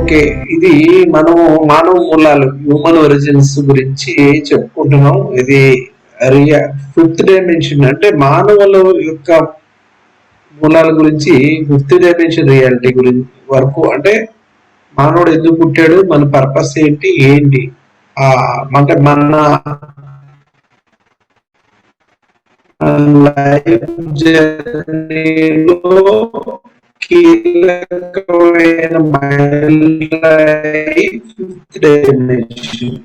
Okay, ఇది మనం మానవ మూలాలు హ్యూమన్ ఒరిజిన్స్ గురించి చెప్పుకుంటున్నాం. ఇది ఫిఫ్త్ డైమెన్షన్ అంటే మానవుల యొక్క మూలాల గురించి, ఫిఫ్త్ డైమెన్షన్ రియాలిటీ గురించి వరకు, అంటే మానవుడు ఎందుకు పుట్టాడు, మన పర్పస్ ఏంటి ఏంటి అంటే మన లైఫ్ జర్నీలో కీలకమైన ఫిఫ్త్ డైమెన్షన్.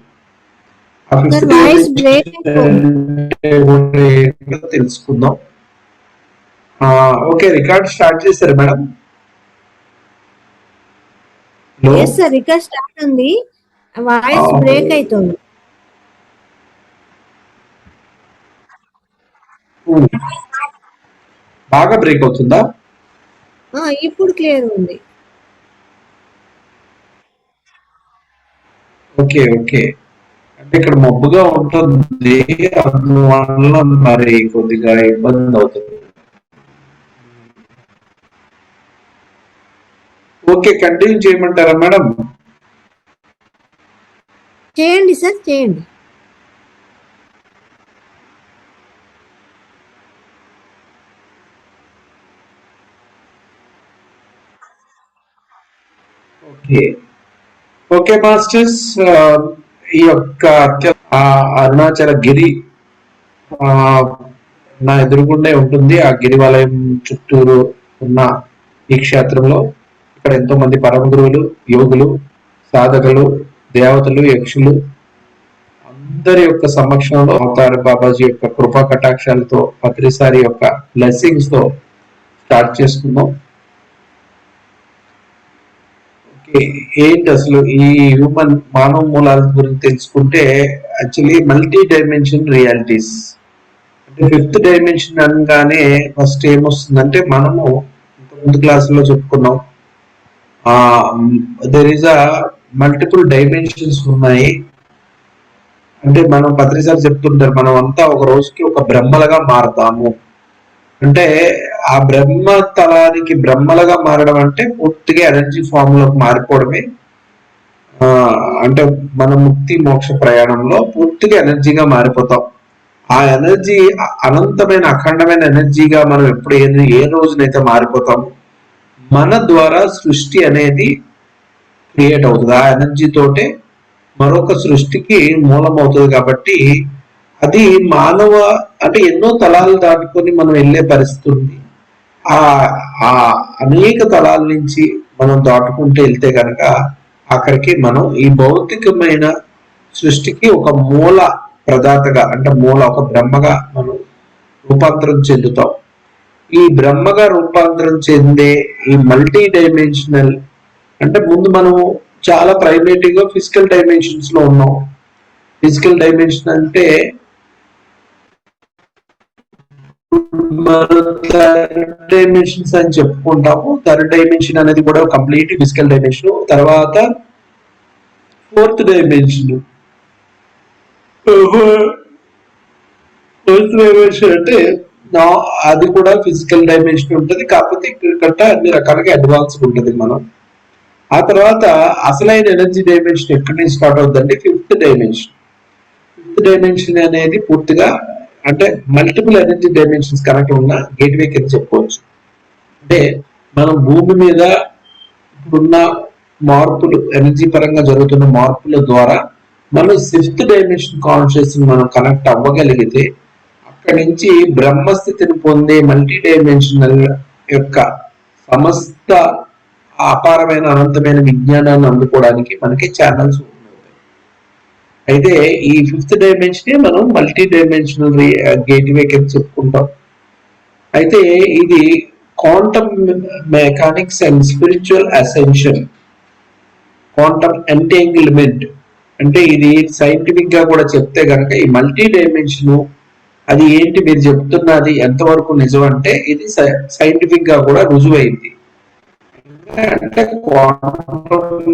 ఆ ఫిఫ్త్ డైమెన్షన్ తెలుసుకుందాం. ఓకే, రికార్డ్ స్టార్ట్ చేశారు మేడం? రికార్డ్ స్టార్ట్ ఉంది, వాయిస్ బ్రేక్ అవుతుంది. బాగా బ్రేక్ అవుతుందా? ఇప్పుడు క్లియర్ ఉంది. ఓకే ఓకే, అంటే ఇక్కడ మబ్బుగా ఉంటుంది, అందువల్ల మరి కొద్దిగా ఇబ్బంది అవుతుంది. ఓకే, కంటిన్యూ చేయమంటారా మేడం? చేయండి సార్, చేయండి. ఓకే ఓకే మాస్టర్స్, ఈ యొక్క అరుణాచల గిరి నా ఎదురుగుండే ఉంటుంది. ఆ గిరివలయం చుట్టూరు ఉన్న ఈ క్షేత్రంలో ఇక్కడ ఎంతో మంది పరమ గురువులు, యోగులు, సాధకులు, దేవతలు, యక్షులు అందరి యొక్క సమక్షంలో అవతార బాబాజీ యొక్క కృపా కటాక్షాలతో, పత్రిసారి యొక్క బ్లెస్సింగ్స్ తో స్టార్ట్ చేసుకుందాం. ఏంటి అసలు ఈ హ్యూమన్ మానవ మూలాల గురించి తెలుసుకుంటే, యాక్చువల్లీ మల్టీ డైమెన్షన్ రియాలిటీస్ అంటే ఫిఫ్త్ డైమెన్షన్ అనగానే ఫస్ట్ ఏమొస్తుందంటే, మనము ముందు క్లాసులో చెప్పుకున్నాం, there is a multiple dimensions ఉన్నాయి. అంటే మనం పత్రిసారి చెప్తుంటారు, మనం అంతా ఒక రోజుకి ఒక బ్రహ్మలుగా మారతాము. అంటే ఆ బ్రహ్మ తలానికి బ్రహ్మలుగా మారడం అంటే పూర్తిగా ఎనర్జీ ఫామ్ లోకి మారిపోవడమే. అంటే మన ముక్తి మోక్ష ప్రయాణంలో పూర్తిగా ఎనర్జీగా మారిపోతాం. ఆ ఎనర్జీ అనంతమైన అఖండమైన ఎనర్జీగా మనం ఎప్పుడు ఏ రోజునైతే మారిపోతాం, మన ద్వారా సృష్టి అనేది క్రియేట్ అవుతుంది. ఆ ఎనర్జీ తోటే మరొక సృష్టికి మూలం అవుతుంది. కాబట్టి అది మానవ అంటే ఎన్నో తలాలు దాటుకొని మనం వెళ్ళే పరిస్థితి ఉంది. ఆ అనేక తలాల నుంచి మనం దాటుకుంటూ వెళ్తే కనుక అక్కడికి మనం ఈ భౌతికమైన సృష్టికి ఒక మూల ప్రదాతగా, అంటే మూల ఒక బ్రహ్మగా మనం రూపాంతరం చెందుతాం. ఈ బ్రహ్మగా రూపాంతరం చెందే ఈ మల్టీ డైమెన్షనల్ అంటే ముందు మనం చాలా ప్రైమేటివ్ గా ఫిజికల్ డైమెన్షన్స్ లో ఉన్నాం. ఫిజికల్ డైమెన్షన్ అంటే థర్డ్ డైమెన్షన్స్ అని చెప్పుకుంటాము. థర్డ్ డైమెన్షన్ అనేది కూడా కంప్లీట్ ఫిజికల్ డైమెన్షన్. తర్వాత ఫోర్త్ డైమెన్షన్, ఫోర్త్ డైమెన్షన్ అంటే అది కూడా ఫిజికల్ డైమెన్షన్ ఉంటుంది, కాకపోతే ఇక్కడ అన్ని రకాలుగా అడ్వాన్స్ ఉంటుంది మనం. ఆ తర్వాత అసలైన ఎనర్జీ డైమెన్షన్ ఎక్కడి నుంచి స్టార్ట్ అవుతుందంటే ఫిఫ్త్ డైమెన్షన్. ఫిఫ్త్ డైమెన్షన్ అనేది పూర్తిగా అంటే మల్టిపుల్ ఎనర్జీ డైమెన్షన్స్ కనెక్ట్ ఉన్న గేట్వే కింద చెప్పుకోవచ్చు. అంటే మనం భూమి మీద ఇప్పుడున్న మార్పులు, ఎనర్జీ పరంగా జరుగుతున్న మార్పుల ద్వారా మనం ఫిఫ్త్ డైమెన్షన్ కాన్షియస్ మనం కనెక్ట్ అవ్వగలిగితే అక్కడి నుంచి బ్రహ్మస్థితిని పొందే మల్టీ డైమెన్షనల్ యొక్క సమస్త అపారమైన అనంతమైన విజ్ఞానాన్ని అందుకోవడానికి మనకి ఛానల్స్ ఉంటాయి. అయితే ఈ ఫిఫ్త్ డైమెన్షన్ మనం మల్టీ డైమెన్షనల్ గేట్వే కింద చెప్పుకుంటాం. అయితే ఇది quantum mechanics and spiritual ascension, quantum entanglement అంటే ఇది సైంటిఫిక్ గా కూడా చెప్తే కనుక ఈ మల్టీ డైమెన్షన్ అది ఏంటి మీరు చెప్తున్నది ఎంతవరకు నిజం అంటే ఇది సైంటిఫిక్ గా కూడా రుజువైంది. అంటే quantum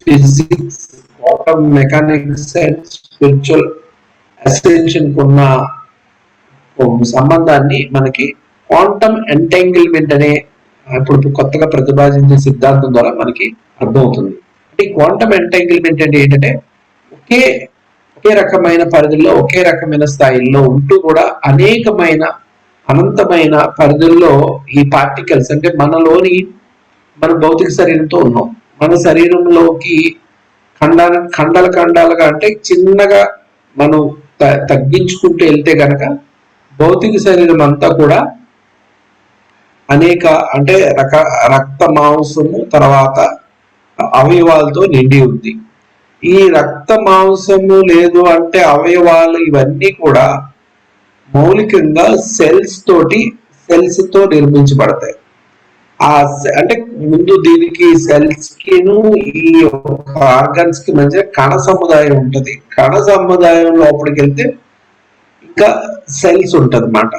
physics, quantum mechanics and spiritual ascension ఉన్న సంబంధాన్ని మనకి క్వాంటమ్ ఎంటంగిల్మెంట్ అనే ఇప్పుడు కొత్తగా ప్రతిపాదించే సిద్ధాంతం ద్వారా మనకి అర్థమవుతుంది. ఈ క్వాంటమ్ ఎంటాంగిల్మెంట్ అంటే ఏంటంటే ఒకే ఒకే రకమైన పరిధిలో ఒకే రకమైన స్థాయిల్లో ఉంటూ కూడా అనేకమైన అనంతమైన పరిధుల్లో ఈ పార్టికల్స్ అంటే మనలోని మన భౌతిక శరీరంతో ఉన్నాం. మన శరీరంలోకి ఖండాలుగా అంటే చిన్నగా మనం తగ్గించుకుంటూ వెళ్తే గనక భౌతిక శరీరం అంతా కూడా అనేక అంటే రక్త మాంసము తర్వాత అవయవాలతో నిండి ఉంది. ఈ రక్త మాంసము లేదు అంటే అవయవాలు ఇవన్నీ కూడా మౌలికంగా సెల్స్ తో నిర్మించబడతాయి. అంటే ముందు దీనికి సెల్స్ కిను ఈ ఆర్గన్స్ కి మధ్య కణ సముదాయం ఉంటది. కణ సముదాయం లోపలికి వెళ్తే ఇంకా సెల్స్ ఉంటది అన్నమాట.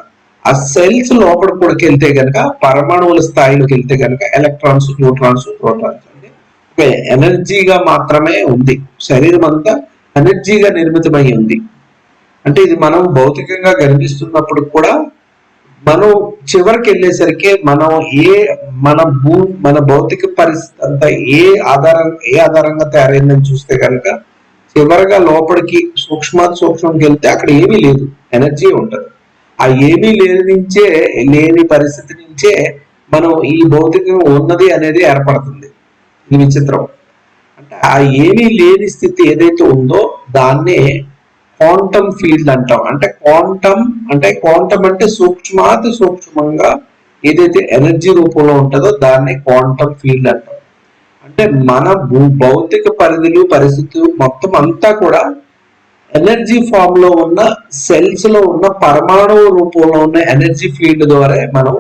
ఆ సెల్స్ లోపల కూడా వెళ్తే గనక పరమాణువుల స్థాయిలోకి వెళ్తే గనక ఎలక్ట్రాన్స్, న్యూట్రాన్స్, ప్రోటాన్స్ అంటే ఎనర్జీగా మాత్రమే ఉంది. శరీరం అంతా ఎనర్జీగా నిర్మితమై ఉంది. అంటే ఇది మనం భౌతికంగా కనిపిస్తున్నప్పుడు కూడా మనం చివరికి వెళ్ళేసరికి మనం మన భౌతిక పరిస్థితి అంతా ఏ ఆధారంగా తయారైందని చూస్తే కనుక చివరిగా లోపలికి సూక్ష్మంకి వెళ్తే అక్కడ ఏమీ లేదు, ఎనర్జీ ఉంటది. ఆ ఏమీ లేని పరిస్థితి నుంచే మనం ఈ భౌతికం ఉన్నది అనేది ఏర్పడుతుంది. ఈ విచిత్రం అంటే ఆ ఏమీ లేని స్థితి ఏదైతే ఉందో దాన్నే క్వాంటమ్ ఫీల్డ్ అంటాం. అంటే క్వాంటమ్ అంటే సూక్ష్మంగా ఏదైతే ఎనర్జీ రూపంలో ఉంటుందో దాన్ని క్వాంటమ్ ఫీల్డ్ అంటాం. అంటే మన భౌతిక పరిధులు పరిస్థితులు మొత్తం అంతా కూడా ఎనర్జీ ఫామ్ లో ఉన్న సెల్స్ లో ఉన్న పరమాణువు రూపంలో ఉన్న ఎనర్జీ ఫీల్డ్ ద్వారా మనం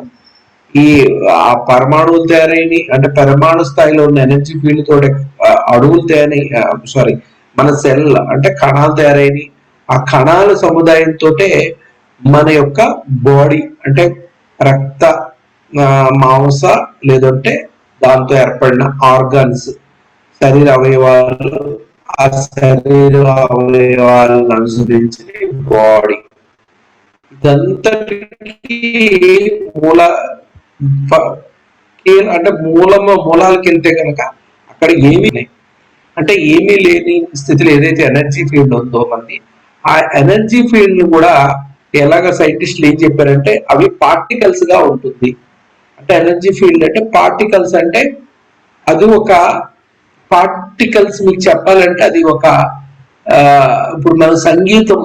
ఆ పరమాణువులు తయారైన అంటే పరమాణు స్థాయిలో ఉన్న ఎనర్జీ ఫీల్డ్ తోటి అణువులు తయారై మన సెల్ అంటే కణాలు తయారైన ఆ కణాల సముదాయంతో మన యొక్క బాడీ అంటే రక్త మాంస లేదంటే దాంతో ఏర్పడిన ఆర్గాన్స్ శరీర అవయవాలు ఆ శరీర అవయవాలను అనుసరించి బాడీ ఇదంతటికి మూలాలకి వెళ్తే కనుక అక్కడ ఏమీ లేని స్థితిలో ఏదైతే ఎనర్జీ ఫీల్డ్ ఉందో మనది ఆ ఎనర్జీ ఫీల్డ్ ను కూడా ఎలాగ సైంటిస్టులు ఏం చెప్పారంటే అవి పార్టికల్స్ గా ఉంటుంది. అంటే ఎనర్జీ ఫీల్డ్ అంటే పార్టికల్స్ అంటే అది ఒక పార్టికల్స్ మీకు చెప్పాలంటే అది ఒక ఇప్పుడు మన సంగీతం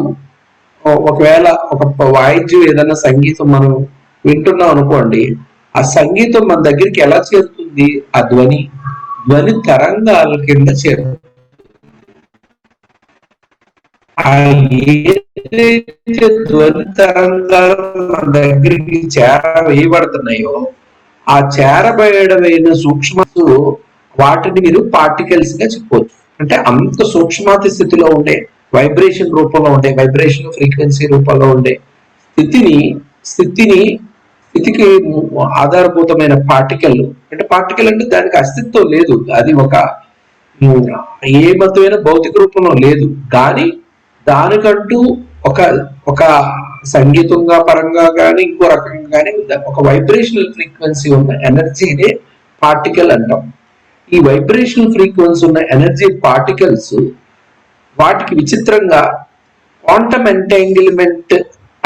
ఒకవేళ ఒక వాయిద్యం ఏదైనా సంగీతం మనం వింటున్నాం అనుకోండి, ఆ సంగీతం మన దగ్గరికి ఎలా చేరుతుంది? ఆ ధ్వని తరంగాల కింద చేరుతుంది. ఏదైతే ధ్వని తరంగాలు మన దగ్గరికి వేయబడుతున్నాయో ఆ చేరబడమైన సూక్ష్మసు వాటిని మీరు పార్టికల్స్ గా చెప్పవచ్చు. అంటే అంత సూక్ష్మాతి స్థితిలో ఉండే వైబ్రేషన్ రూపంలో ఉండే వైబ్రేషన్ ఫ్రీక్వెన్సీ రూపంలో ఉండే స్థితికి ఆధారభూతమైన పార్టికల్ అంటే దానికి అస్తిత్వం లేదు, అది ఒక ఏ మతమైన భౌతిక రూపంలో లేదు, కానీ దానికంటూ ఒక సంగీతంగా పరంగా కానీ ఇంకో రకంగా కానీ ఒక వైబ్రేషనల్ ఫ్రీక్వెన్సీ ఉన్న ఎనర్జీనే పార్టికల్ అంటాం. ఈ వైబ్రేషనల్ ఫ్రీక్వెన్సీ ఉన్న ఎనర్జీ పార్టికల్స్ వాటికి విచిత్రంగా క్వాంటమ్ ఎంటాంగిల్మెంట్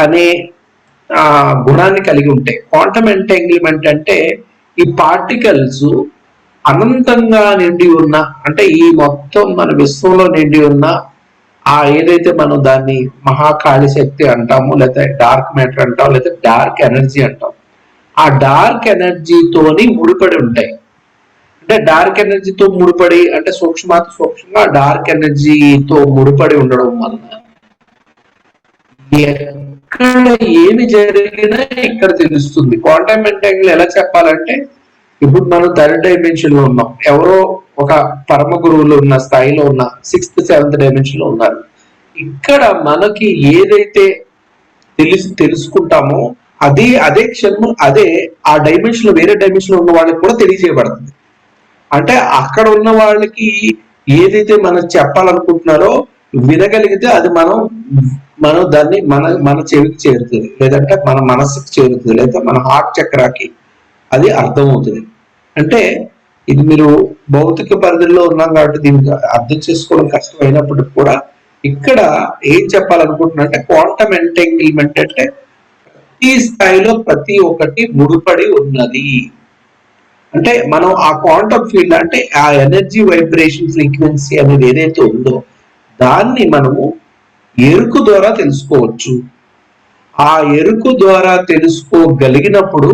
అనే గుణాన్ని కలిగి ఉంటాయి. క్వాంటమ్ ఎంటాంగిల్మెంట్ అంటే ఈ పార్టికల్స్ అనంతంగా నిండి ఉన్న అంటే ఈ మొత్తం మన విశ్వంలో నిండి ఉన్న ఏదైతే మనం దాన్ని మహాకాళి శక్తి అంటాము, లేదా డార్క్ మ్యాటర్ అంటాం, లేదా డార్క్ ఎనర్జీ అంటాం. ఆ డార్క్ ఎనర్జీతోని ముడిపడి ఉంటాయి. అంటే డార్క్ ఎనర్జీతో ముడిపడి అంటే సూక్ష్మంగా డార్క్ ఎనర్జీతో ముడిపడి ఉండడం వలన ఎక్కడ ఏమి జరిగినా ఇక్కడ తెలుస్తుంది. క్వాంటమ్ ఎంటాంగిల్ ఎలా చెప్పాలంటే ఇప్పుడు మనం థర్డ్ డైమెన్షన్ లో ఉన్నాం, ఎవరో ఒక పరమ గురువులు ఉన్న స్థాయిలో ఉన్న 6th 7th డైమెన్షన్ లో ఉన్నారు. ఇక్కడ మనకి ఏదైతే తెలుసుకుంటామో అదే క్షణం ఆ డైమెన్షన్ లో వేరే డైమెన్షన్ లో ఉన్న వాళ్ళకి కూడా తెలియజేయబడుతుంది. అంటే అక్కడ ఉన్న వాళ్ళకి ఏదైతే మనం చెప్పాలనుకుంటున్నారో వినగలిగితే అది మనం దాన్ని మన చెవికి చేరుతుంది, లేదంటే మన మనస్సుకి చేరుతుంది, లేదా మన హార్ట్ చక్రాకి అది అర్థమవుతుంది. అంటే ఇది మీరు భౌతిక పరిధిలో ఉన్నాం కాబట్టి దీనికి అర్థం చేసుకోవడం కష్టం అయినప్పటికీ కూడా ఇక్కడ ఏం చెప్పాలనుకుంటున్నా అంటే క్వాంటమ్ ఎంటంగిల్మెంట్ అంటే ప్రతి స్థాయిలో ప్రతి ఒక్కటి ముడిపడి ఉన్నది. అంటే మనం ఆ క్వాంటమ్ ఫీల్డ్ అంటే ఆ ఎనర్జీ వైబ్రేషన్ ఫ్రీక్వెన్సీ అనేది ఏదైతే ఉందో దాన్ని మనము ఎరుకు ద్వారా తెలుసుకోవచ్చు. ఆ ఎరుకు ద్వారా తెలుసుకోగలిగినప్పుడు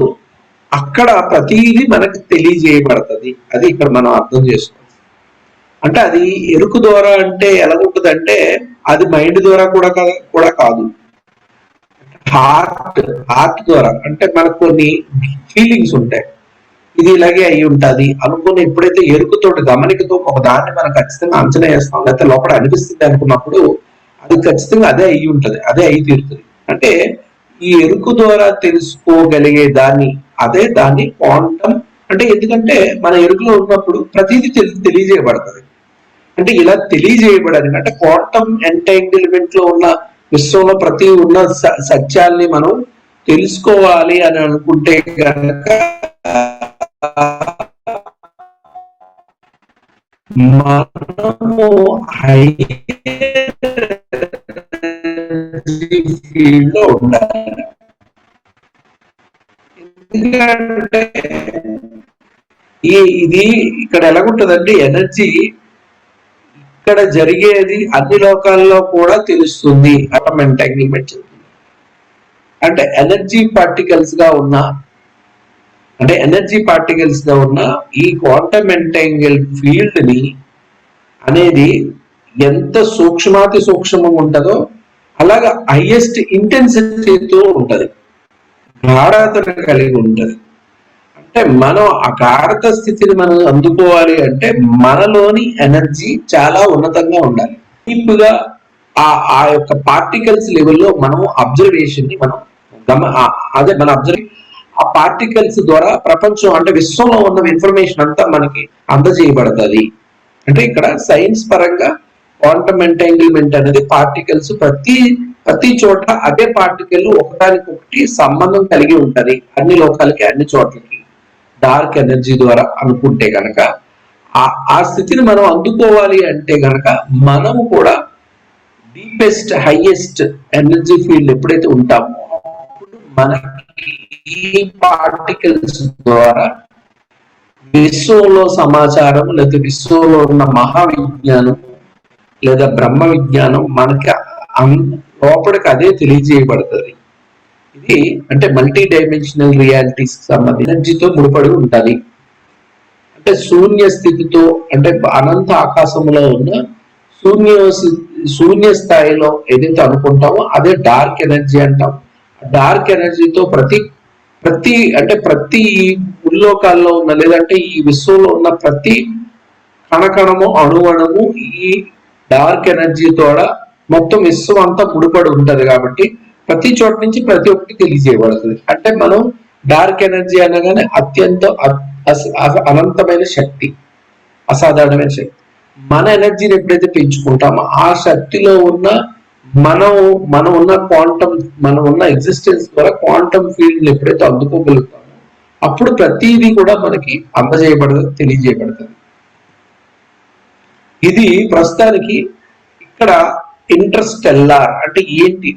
అక్కడ ప్రతిదీ మనకు తెలియజేయబడుతుంది. అది ఇక్కడ మనం అర్థం చేసుకోవాలి. అంటే అది ఎరుకు ద్వారా అంటే ఎలా ఉంటుందంటే అది మైండ్ ద్వారా కూడా కాదు, హార్ట్ ద్వారా. అంటే మనకు కొన్ని ఫీలింగ్స్ ఉంటాయి, ఇది ఇలాగే అయి ఉంటుంది అనుకుని ఎప్పుడైతే ఎరుకుతో గమనికతో ఒక దాన్ని మనం ఖచ్చితంగా అంచనా వేస్తాం లేకపోతే లోపల అనిపిస్తుంది అనుకున్నప్పుడు అది ఖచ్చితంగా అదే అయి ఉంటుంది, అదే అయి తీరుతుంది. అంటే ఈ ఎరుకు ద్వారా తెలుసుకోగలిగే దాన్ని క్వాంటమ్ అంటే, ఎందుకంటే మన ఎరుకులో ఉన్నప్పుడు ప్రతిదీ తెలియజేయబడుతుంది. అంటే ఇలా తెలియజేయబడడానికి అంటే క్వాంటమ్ ఎంటంగిల్మెంట్ లో ఉన్న విశ్వంలో ప్రతి ఉన్న సత్యాల్ని మనం తెలుసుకోవాలి అని అనుకుంటే కనుక మనము ఫీల్డ్ లో ఉండాలి. ఎందుకంటే ఇది ఇక్కడ ఎలాగుంటుందంటే ఎనర్జీ ఇక్కడ జరిగేది అన్ని లోకాల్లో కూడా తెలుస్తుంది. ఎంటంగిల్మెంట్ అంటే ఎనర్జీ పార్టికల్స్ గా ఉన్న ఈ క్వాంటమ్ ఎంటాంగిల్ ఫీల్డ్ ని అనేది ఎంత సూక్ష్మాతి సూక్ష్మంగా ఉంటుందో అలాగా హైయెస్ట్ ఇంటెన్సిటీతో ఉంటది, గాఢతను కలిగి ఉంటది. అంటే మనం ఆ గాఢత స్థితిని మనం అందుకోవాలి అంటే మనలోని ఎనర్జీ చాలా ఉన్నతంగా ఉండాలి. డీప్గా ఆ యొక్క పార్టికల్స్ లెవెల్లో మనం అబ్జర్వేషన్ ని మనం మన ఆ పార్టికల్స్ ద్వారా ప్రపంచం అంటే విశ్వంలో ఉన్న ఇన్ఫర్మేషన్ అంతా మనకి అందజేయబడుతుంది. అంటే ఇక్కడ సైన్స్ పరంగా క్వాంటమ్ ఎంటాంగిల్మెంట్ అనేది పార్టికల్స్ ప్రతి చోట అదే పార్టికల్ ఒకదానికొకటి సంబంధం కలిగి ఉంటది, అన్ని లోకాలకి అన్ని చోట్లకి డార్క్ ఎనర్జీ ద్వారా అనుకుంటే గనక ఆ స్థితిని మనం అందుకోవాలి అంటే గనక మనము కూడా డీపెస్ట్ హైయెస్ట్ ఎనర్జీ ఫీల్డ్ ఎప్పుడైతే ఉంటామో అప్పుడు మనకి ఈ పార్టికల్స్ ద్వారా విశ్వంలో సమాచారం లేదా విశ్వంలో ఉన్న మహావిజ్ఞానం లేదా బ్రహ్మ విజ్ఞానం మనకి లోపలికి అదే తెలియజేయబడుతుంది. ఇది అంటే మల్టీ డైమెన్షనల్ రియాలిటీస్ సంబంధించి ఎనర్జీతో ముడిపడి ఉంటుంది. అంటే శూన్య స్థితితో అంటే అనంత ఆకాశంలో ఉన్న శూన్య స్థాయిలో ఏదైతే అనుకుంటామో అదే డార్క్ ఎనర్జీ అంటాం. డార్క్ ఎనర్జీతో ప్రతి ఉల్లోకాల్లో ఉన్న లేదంటే ఈ విశ్వంలో ఉన్న ప్రతి కణకణము అణువణము ఈ డార్క్ ఎనర్జీ ద్వారా మొత్తం విశ్వం అంతా ముడిపడి ఉంటది. కాబట్టి ప్రతి చోట నుంచి ప్రతి ఒక్కటి తెలియజేయబడుతుంది. అంటే మనం డార్క్ ఎనర్జీ అనగానే అత్యంత అనంతమైన శక్తి, అసాధారణమైన శక్తి. మన ఎనర్జీని ఎప్పుడైతే పెంచుకుంటామో ఆ శక్తిలో ఉన్న మనం ఉన్న ఎగ్జిస్టెన్స్ ద్వారా క్వాంటమ్ ఫీల్డ్ ఎప్పుడైతే అందుకోగలుగుతామో అప్పుడు ప్రతిదీ కూడా మనకి తెలియజేయబడుతుంది. ఇది ప్రస్తుతానికి ఇక్కడ ఇంటర్స్టెల్లార్ అంటే ఏంటి,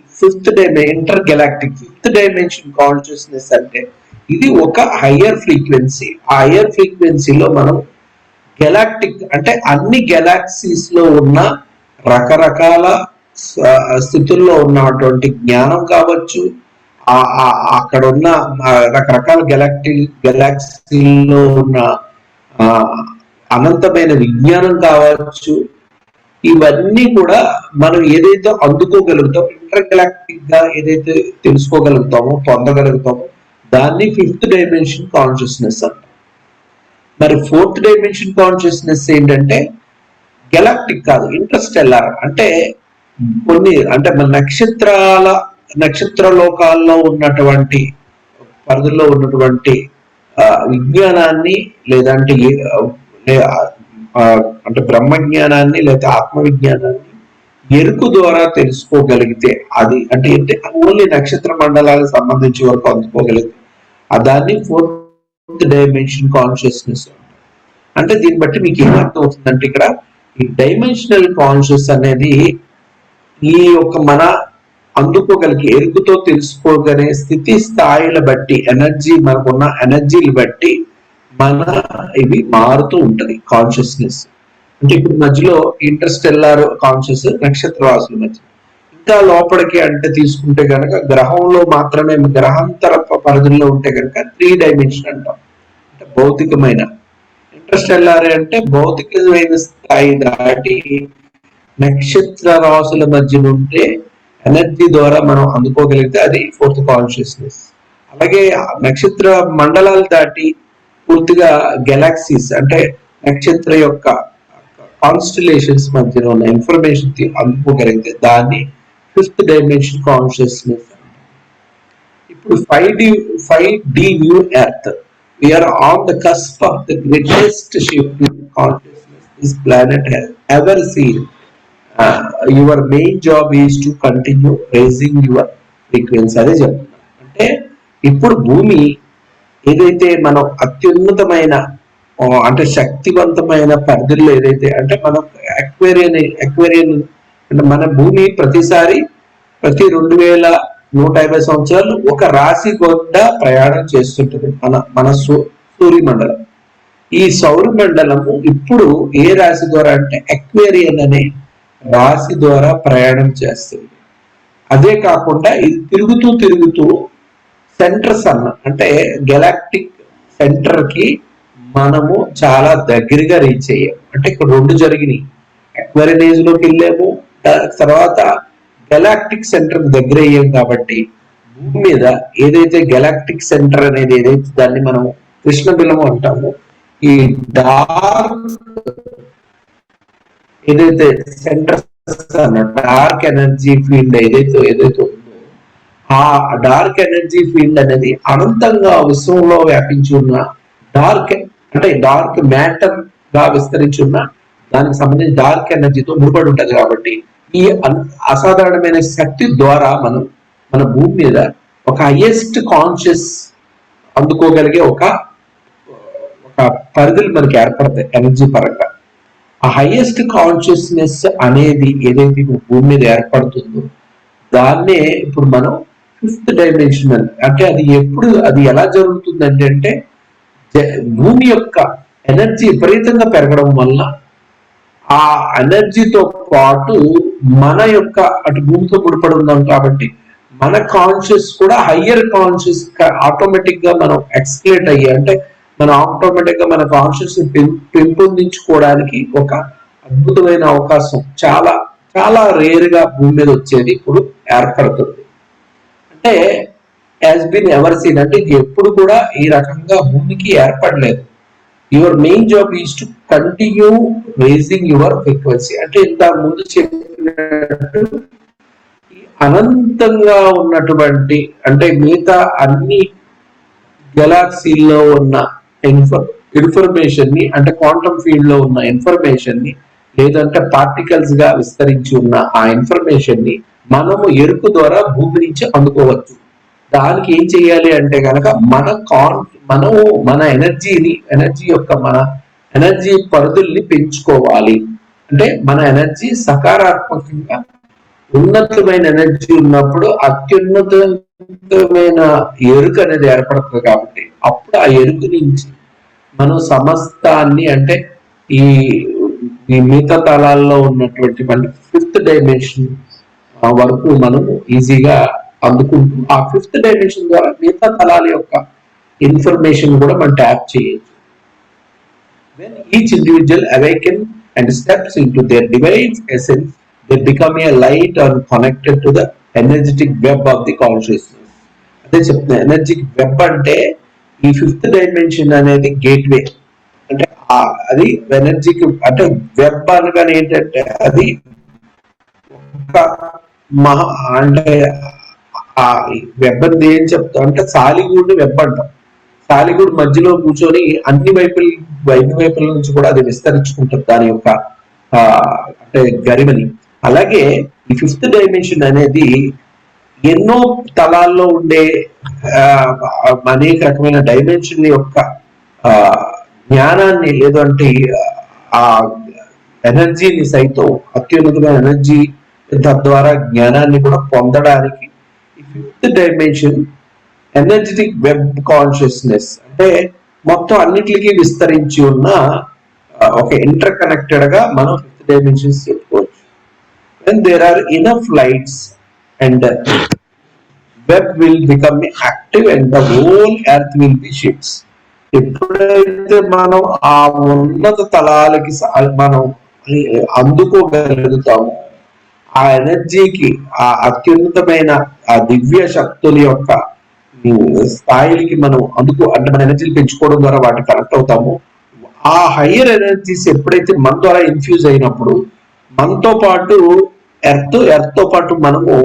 inter galactic fifth dimension consciousness అంటే ఇది ఒక హయ్యర్ ఫ్రీక్వెన్సీ. ఆ హయ్యర్ ఫ్రీక్వెన్సీలో మనం గెలాక్టిక్ అంటే అన్ని గెలాక్సీస్ లో ఉన్న రకరకాల స్థితుల్లో ఉన్నటువంటి జ్ఞానం కావచ్చు, అక్కడ ఉన్న రకరకాల గెలాక్సీలో ఉన్న అనంతమైన విజ్ఞానం కావచ్చు, ఇవన్నీ కూడా మనం ఏదైతే అందుకోగలుగుతామో ఇంటర్ గెలాక్టిక్ గా ఏదైతే తెలుసుకోగలుగుతామో పొందగలుగుతామో దాన్ని ఫిఫ్త్ డైమెన్షన్ కాన్షియస్నెస్ అంటాం. మరి ఫోర్త్ డైమెన్షన్ కాన్షియస్నెస్ ఏంటంటే గెలాక్టిక్ కాదు, ఇంటర్స్టెల్లార్. అంటే అంటే మన నక్షత్ర లోకాల్లో ఉన్నటువంటి పరిధిలో ఉన్నటువంటి విజ్ఞానాన్ని లేదంటే అంటే బ్రహ్మజ్ఞానాన్ని లేదా ఆత్మవిజ్ఞానాన్ని ఎరుకు ద్వారా తెలుసుకోగలిగితే అది అంటే ఓన్లీ నక్షత్ర మండలాలకు సంబంధించి వరకు అందుకోగలిగితే దాన్ని ఫోర్త్ డైమెన్షన్ కాన్షియస్నెస్. అంటే దీన్ని బట్టి మీకు ఏమర్థం అవుతుందంటే ఇక్కడ ఈ డైమెన్షనల్ కాన్షియస్ అనేది ఈ యొక్క మన అందుకోగలిగే ఎరుకుతో తెలుసుకోగలిగే స్థితి స్థాయిల బట్టి ఎనర్జీ మనకున్న ఎనర్జీని బట్టి మన ఇవి మారుతూ ఉంటది కాన్షియస్నెస్. అంటే ఇప్పుడు మధ్యలో ఇంటర్స్టెల్లార్ కాన్షియస్ నక్షత్ర రాశుల మధ్య, ఇంకా లోపలికి అంటే తీసుకుంటే కనుక గ్రహంలో మాత్రమే గ్రహాంతర పరిధుల్లో ఉంటే కనుక 3 డైమెన్షన్ అంటాం, అంటే భౌతికమైన. ఇంటర్స్టెల్లార్ అంటే భౌతికమైన స్థాయి దాటి నక్షత్ర రాశుల మధ్య ఉంటే ఎనర్జీ ద్వారా మనం అందుకోగలిగితే అది 4th కాన్షియస్నెస్. అలాగే నక్షత్ర మండలాలు దాటి పూర్తిగా గెలాక్సీస్ అంటే నక్షత్ర యొక్క కాన్స్టిలేషన్స్ మధ్యలో ఉన్న ఇన్ఫర్మేషన్ అందుకోగలిగితే దాన్ని 5th డైమెన్షన్ కాన్షియస్నెస్. ఇప్పుడు 5D new earth, we are on the cusp of the greatest shift in consciousness this planet has ever seen. Your main job is to continue raising your frequency. అదే చెప్తున్నా. అంటే ఇప్పుడు భూమి ఏదైతే మనం అత్యున్నతమైన అంటే శక్తివంతమైన పరిధుల్లో ఏదైతే అంటే మనం ఎక్వేరియన్ అంటే మన భూమి ప్రతి 2150 సంవత్సరాలు ఒక రాశి గుండా ప్రయాణం చేస్తుంటది మన సూర్యమండలం. ఈ సౌరమండలము ఇప్పుడు ఏ రాశి ద్వారా అంటే ఎక్వేరియన్ అనే రాశి ద్వారా ప్రయాణం చేస్తుంది. అదే కాకుండా ఇది తిరుగుతూ సెంటర్ సన్ అంటే గెలాక్టిక్ సెంటర్ కి మనము చాలా దగ్గరగా రీచ్ అయ్యాం. అంటే ఇక్కడ 2 జరిగినాయి, ఎక్వేరియన్ ఏజ్ లోకి వెళ్ళాము, తర్వాత గెలాక్టిక్ సెంటర్ దగ్గర అయ్యాం. కాబట్టి భూమి మీద ఏదైతే గెలాక్టిక్ సెంటర్ అనేది ఏదైతే దాన్ని మనం కృష్ణబిలము అంటాము, ఈ ఏదైతే సెంటర్ డార్క్ ఎనర్జీ ఫీల్డ్ ఏదైతే ఉందో ఆ డార్క్ ఎనర్జీ ఫీల్డ్ అనేది అనంతంగా విశ్వంలో వ్యాపించి ఉన్న డార్క్ మ్యాటర్ గా విస్తరించి ఉన్న దానికి సంబంధించి డార్క్ ఎనర్జీతో ముడిపడి ఉంటుంది. కాబట్టి ఈ అసాధారణమైన శక్తి ద్వారా మన భూమి మీద ఒక హైయెస్ట్ కాన్షియస్ అందుకోగలిగే ఒక పరిధులు మనకి ఏర్పడతాయి ఎనర్జీ పరంగా. ఆ హైయెస్ట్ కాన్షియస్నెస్ అనేది ఏదైతే భూమి మీద ఏర్పడుతుందో దాన్నే ఇప్పుడు మనం 5th డైమెన్షనల్ అంటే అది ఎలా జరుగుతుంది అంటే భూమి యొక్క ఎనర్జీ విపరీతంగా పెరగడం వల్ల ఆ ఎనర్జీతో పాటు మన యొక్క అటు భూమితో ముడిపడి ఉన్నాం కాబట్టి మన కాన్షియస్ కూడా హయ్యర్ కాన్షియస్ ఆటోమేటిక్ గా మనం ఎక్స్కలేట్ అయ్యి అంటే మనం ఆటోమేటిక్ గా మన కాన్షియస్ పెంపొందించుకోవడానికి ఒక అద్భుతమైన అవకాశం చాలా చాలా రేర్ గా భూమి మీద వచ్చేది ఇప్పుడు ఏర్పడుతుంది. అంటే యాజ్ బీన్ ఎవర్ సీన్ అంటే ఇది ఎప్పుడు కూడా ఈ రకంగా భూమికి ఏర్పడలేదు. Your main job is to continue raising your frequency. అంటే ఇంత ముందు చెప్పినట్టు అనంతంగా ఉన్నటువంటి అంటే మిగతా అన్ని గెలాక్సీల్లో ఉన్న ఇన్ఫర్మేషన్ ని అంటే క్వాంటమ్ ఫీల్డ్ లో ఉన్న ఇన్ఫర్మేషన్ ని లేదంటే పార్టికల్స్ గా విస్తరించి ఉన్న ఆ ఇన్ఫర్మేషన్ ని మనము ఎరుకు ద్వారా భూమి నుంచి అందుకోవచ్చు. దానికి ఏం చేయాలి అంటే కనుక మనము మన ఎనర్జీ యొక్క మన ఎనర్జీ పరిధుల్ని పెంచుకోవాలి. అంటే మన ఎనర్జీ సకారాత్మకంగా ఉన్నతమైన ఎనర్జీ ఉన్నప్పుడు అత్యున్నతమైన ఎరుక అనేది ఏర్పడుతుంది. కాబట్టి అప్పుడు ఆ ఎరుకు నుంచి మనం సమస్తాన్ని అంటే ఈ మిగతా తలాల్లో ఉన్నటువంటి 5th డైమెన్షన్ వరకు మనము ఈజీగా అందుకుంటూ ఆ 5th డైమెన్షన్ ద్వారా మిగతా తలాల యొక్క ఇన్ఫర్మేషన్ కూడా మనం ట్యాప్ చేయొచ్చు. When each individual awaken and steps into their divine essence, they become a light or connected to the energetic web of the consciousness. అదే చెప్తున్నా, ఎనర్జిక్ వెబ్ అంటే ఈ 5th డైమెన్షన్ అనేది గేట్వే. అంటే అది ఎనర్జీకి అంటే వెబ్ అనగానే ఏంటంటే అది ఒక అంటే ఆ వెబ్ అనేది ఏం చెప్తాం అంటే సాలిగూడిని వెబ్ అంటాం. సాలిగూడు మధ్యలో కూర్చొని అన్ని వైపుల నుంచి కూడా అది విస్తరించుకుంటుంది దాని యొక్క అంటే గరిమని. అలాగే ఈ 5th డైమెన్షన్ అనేది ఎన్నో తలాల్లో ఉండే అనేక రకమైన డైమెన్షన్ యొక్క జ్ఞానాన్ని లేదంటే ఆ ఎనర్జీని సైతం అత్యున్నతమైన ఎనర్జీ తద్వారా జ్ఞానాన్ని కూడా పొందడానికి fifth dimension energetic web consciousness అంటే మొత్తం అన్నిటికీ విస్తరించి ఉన్న ఒక ఇంటర్ కనెక్టెడ్ గా మనం ఫిఫ్త్ డైమెన్షన్స్ చెప్పుకోవచ్చు. when there are enough lights and web will become active and the whole earth will be shifts. ఎప్పుడైతే మనం ఆ ఉన్నత తలాలకి మనం అందుకోగలుగుతాము, ఆ ఎనర్జీకి ఆ అత్యున్నతమైన ఆ దివ్య శక్తుల యొక్క స్థాయికి మనం అంటే మన ఎనర్జీని పెంచుకోవడం ద్వారా వాటికి కనెక్ట్ అవుతాము. ఆ హయ్యర్ ఎనర్జీస్ ఎప్పుడైతే మన ద్వారా ఇన్ఫ్యూజ్ అయినప్పుడు మనతో పాటు ఎర్త్ తో పాటు మనము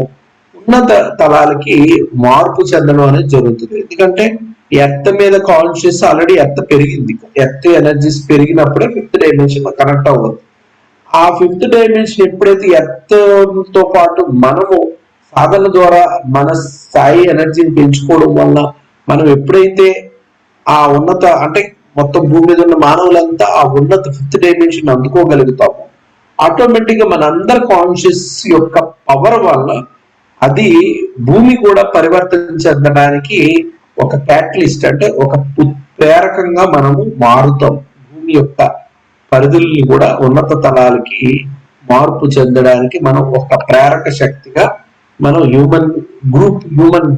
ఉన్నత తలాలకి మార్పు చెందడం అనేది జరుగుతుంది. ఎందుకంటే ఎర్త్ మీద కాన్షియస్ ఆల్రెడీ ఎర్త్ పెరిగింది, ఎర్త్ ఎనర్జీస్ పెరిగినప్పుడే ఫిఫ్త్ డైమెన్షన్ కనెక్ట్ అవ్వదు. ఆ ఫిఫ్త్ డైమెన్షన్ ఎప్పుడైతే ఎర్త్ తో పాటు మనము సాధన ద్వారా మన స్థాయి ఎనర్జీని పెంచుకోవడం వల్ల మనం ఎప్పుడైతే ఆ ఉన్నత అంటే మొత్తం భూమి మీద ఉన్న మానవులంతా ఆ ఉన్నత ఫిఫ్త్ డైమెన్షన్ అందుకోగలుగుతాము, ఆటోమేటిక్ గా మన అందరి కాన్షియస్ యొక్క పవర్ వల్ల అది భూమి కూడా పరివర్తన చెందడానికి ఒక క్యాటలిస్ట్ అంటే ఒక ప్రేరకంగా మనము మారుతాం. భూమి యొక్క పరిధుల్ని కూడా ఉన్నత తలాలకి మార్పు చెందడానికి మనం ఒక ప్రేరక శక్తిగా మనం హ్యూమన్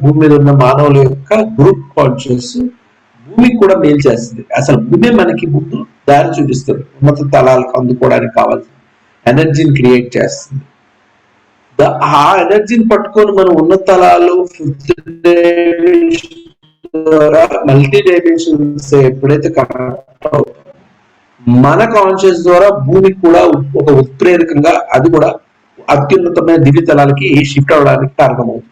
భూమి మీద ఉన్న మానవుల యొక్క గ్రూప్ కాన్షియస్ భూమికి కూడా మేలు చేస్తుంది. అసలు భూమి మనకి ముందు దారి చూపిస్తుంది, ఉన్నత తలాలకు అందుకోవడానికి కావాల్సిన ఎనర్జీని క్రియేట్ చేస్తుంది. ఆ ఎనర్జీని పట్టుకొని మనం ఉన్నత తలాలు ఫిఫ్త్ డైమెన్షన్ ద్వారా మల్టీ డైమెన్షన్స్ ఎప్పుడైతే కనెక్ట్ అవుతామో మన కాన్షియస్ ద్వారా భూమికి కూడా ఒక ఉత్ప్రేరకంగా అది కూడా అత్యున్నతమైన దివ్య తలాలకి షిఫ్ట్ అవడానికి కారణమవుతుంది.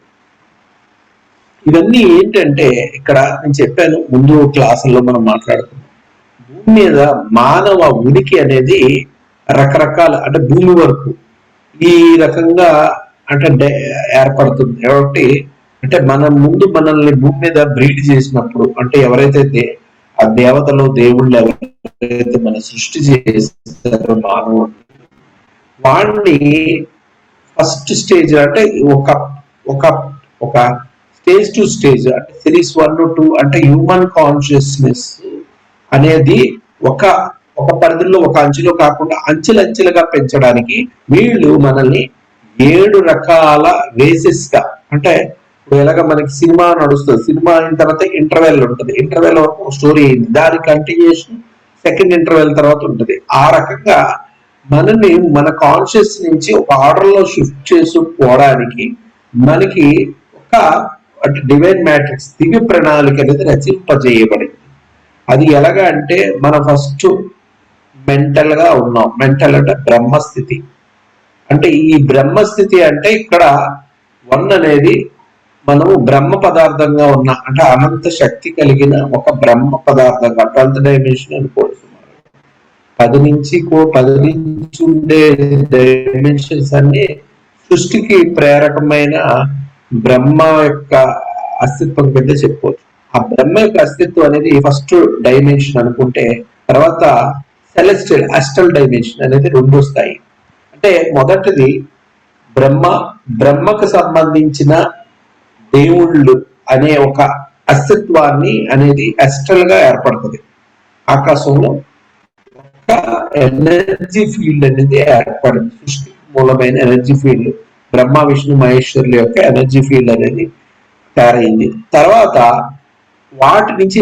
ఇవన్నీ ఏంటంటే ఇక్కడ నేను చెప్పాను ముందు క్లాసుల్లో మనం మాట్లాడుకున్నాం, భూమి మీద మానవ ఉనికి అనేది రకరకాల అంటే భూమి వరకు ఈ రకంగా అంటే ఏర్పడుతుంది. కాబట్టి అంటే మనం ముందు మనల్ని భూమి మీద బ్రీడ్ చేసినప్పుడు అంటే ఎవరైతే ఆ దేవతలు దేవుళ్ళు ఎవరైతే మన సృష్టి చేస్తారో మానవుడు వాడిని ఫస్ట్ స్టేజ్ అంటే ఒక స్టేజ్ టు స్టేజ్ అంటే సిరీస్ 1 to 2 అంటే హ్యూమన్ కాన్షియస్నెస్ అనేది ఒక పరిధిలో ఒక అంచులో కాకుండా అంచెలంచెలుగా పెంచడానికి వీళ్ళు మనల్ని 7 రకాల రేసెస్ గా అంటే ఎలాగ మనకి సినిమా నడుస్తుంది, సినిమా అయిన తర్వాత ఇంటర్వెల్ ఉంటుంది, ఇంటర్వెల్ వరకు స్టోరీ అయింది, దాని కంటిన్యూషన్ సెకండ్ ఇంటర్వెల్ తర్వాత ఉంటుంది. ఆ రకంగా మనల్ని మన కాన్షియస్ నుంచి ఒక ఆర్డర్ లో షిఫ్ట్ చేసుకోవడానికి మనకి ఒక అంటే డివైన్ మ్యాట్రిక్స్ దివ్య ప్రణాళిక అనేది రచింపజేయబడింది. అది ఎలాగా అంటే మన ఫస్ట్ మెంటల్ గా ఉన్నాం, మెంటల్ అంటే బ్రహ్మస్థితి. అంటే ఈ బ్రహ్మస్థితి అంటే ఇక్కడ 1 అనేది మనము బ్రహ్మ పదార్థంగా ఉన్న అంటే అనంత శక్తి కలిగిన ఒక బ్రహ్మ పదార్థంగా 12th డైమెన్షన్ అనుకోవచ్చు. 10 నుంచి ఉండే డైమెన్షన్స్ అన్ని సృష్టికి ప్రేరకమైన బ్రహ్మ యొక్క అస్తిత్వం కింద చెప్పుకోవచ్చు. ఆ బ్రహ్మ యొక్క అస్తిత్వం అనేది ఫస్ట్ డైమెన్షన్ అనుకుంటే, తర్వాత సెలెస్టియల్ అస్ట్రల్ డైమెన్షన్ అనేది 2 స్థాయి. అంటే మొదటిది బ్రహ్మకు సంబంధించిన దేవుళ్ళు అనే ఒక అస్తిత్వాన్ని అనేది అస్ట్రల్ గా ఏర్పడుతుంది. ఆకాశంలో ఒక ఎనర్జీ ఫీల్డ్ అనేది ఏర్పడింది, సృష్టి మూలమైన ఎనర్జీ ఫీల్డ్ బ్రహ్మ విష్ణు మహేశ్వరుల యొక్క ఎనర్జీ ఫీల్డ్ అనేది తయారైంది. తర్వాత వాటి నుంచి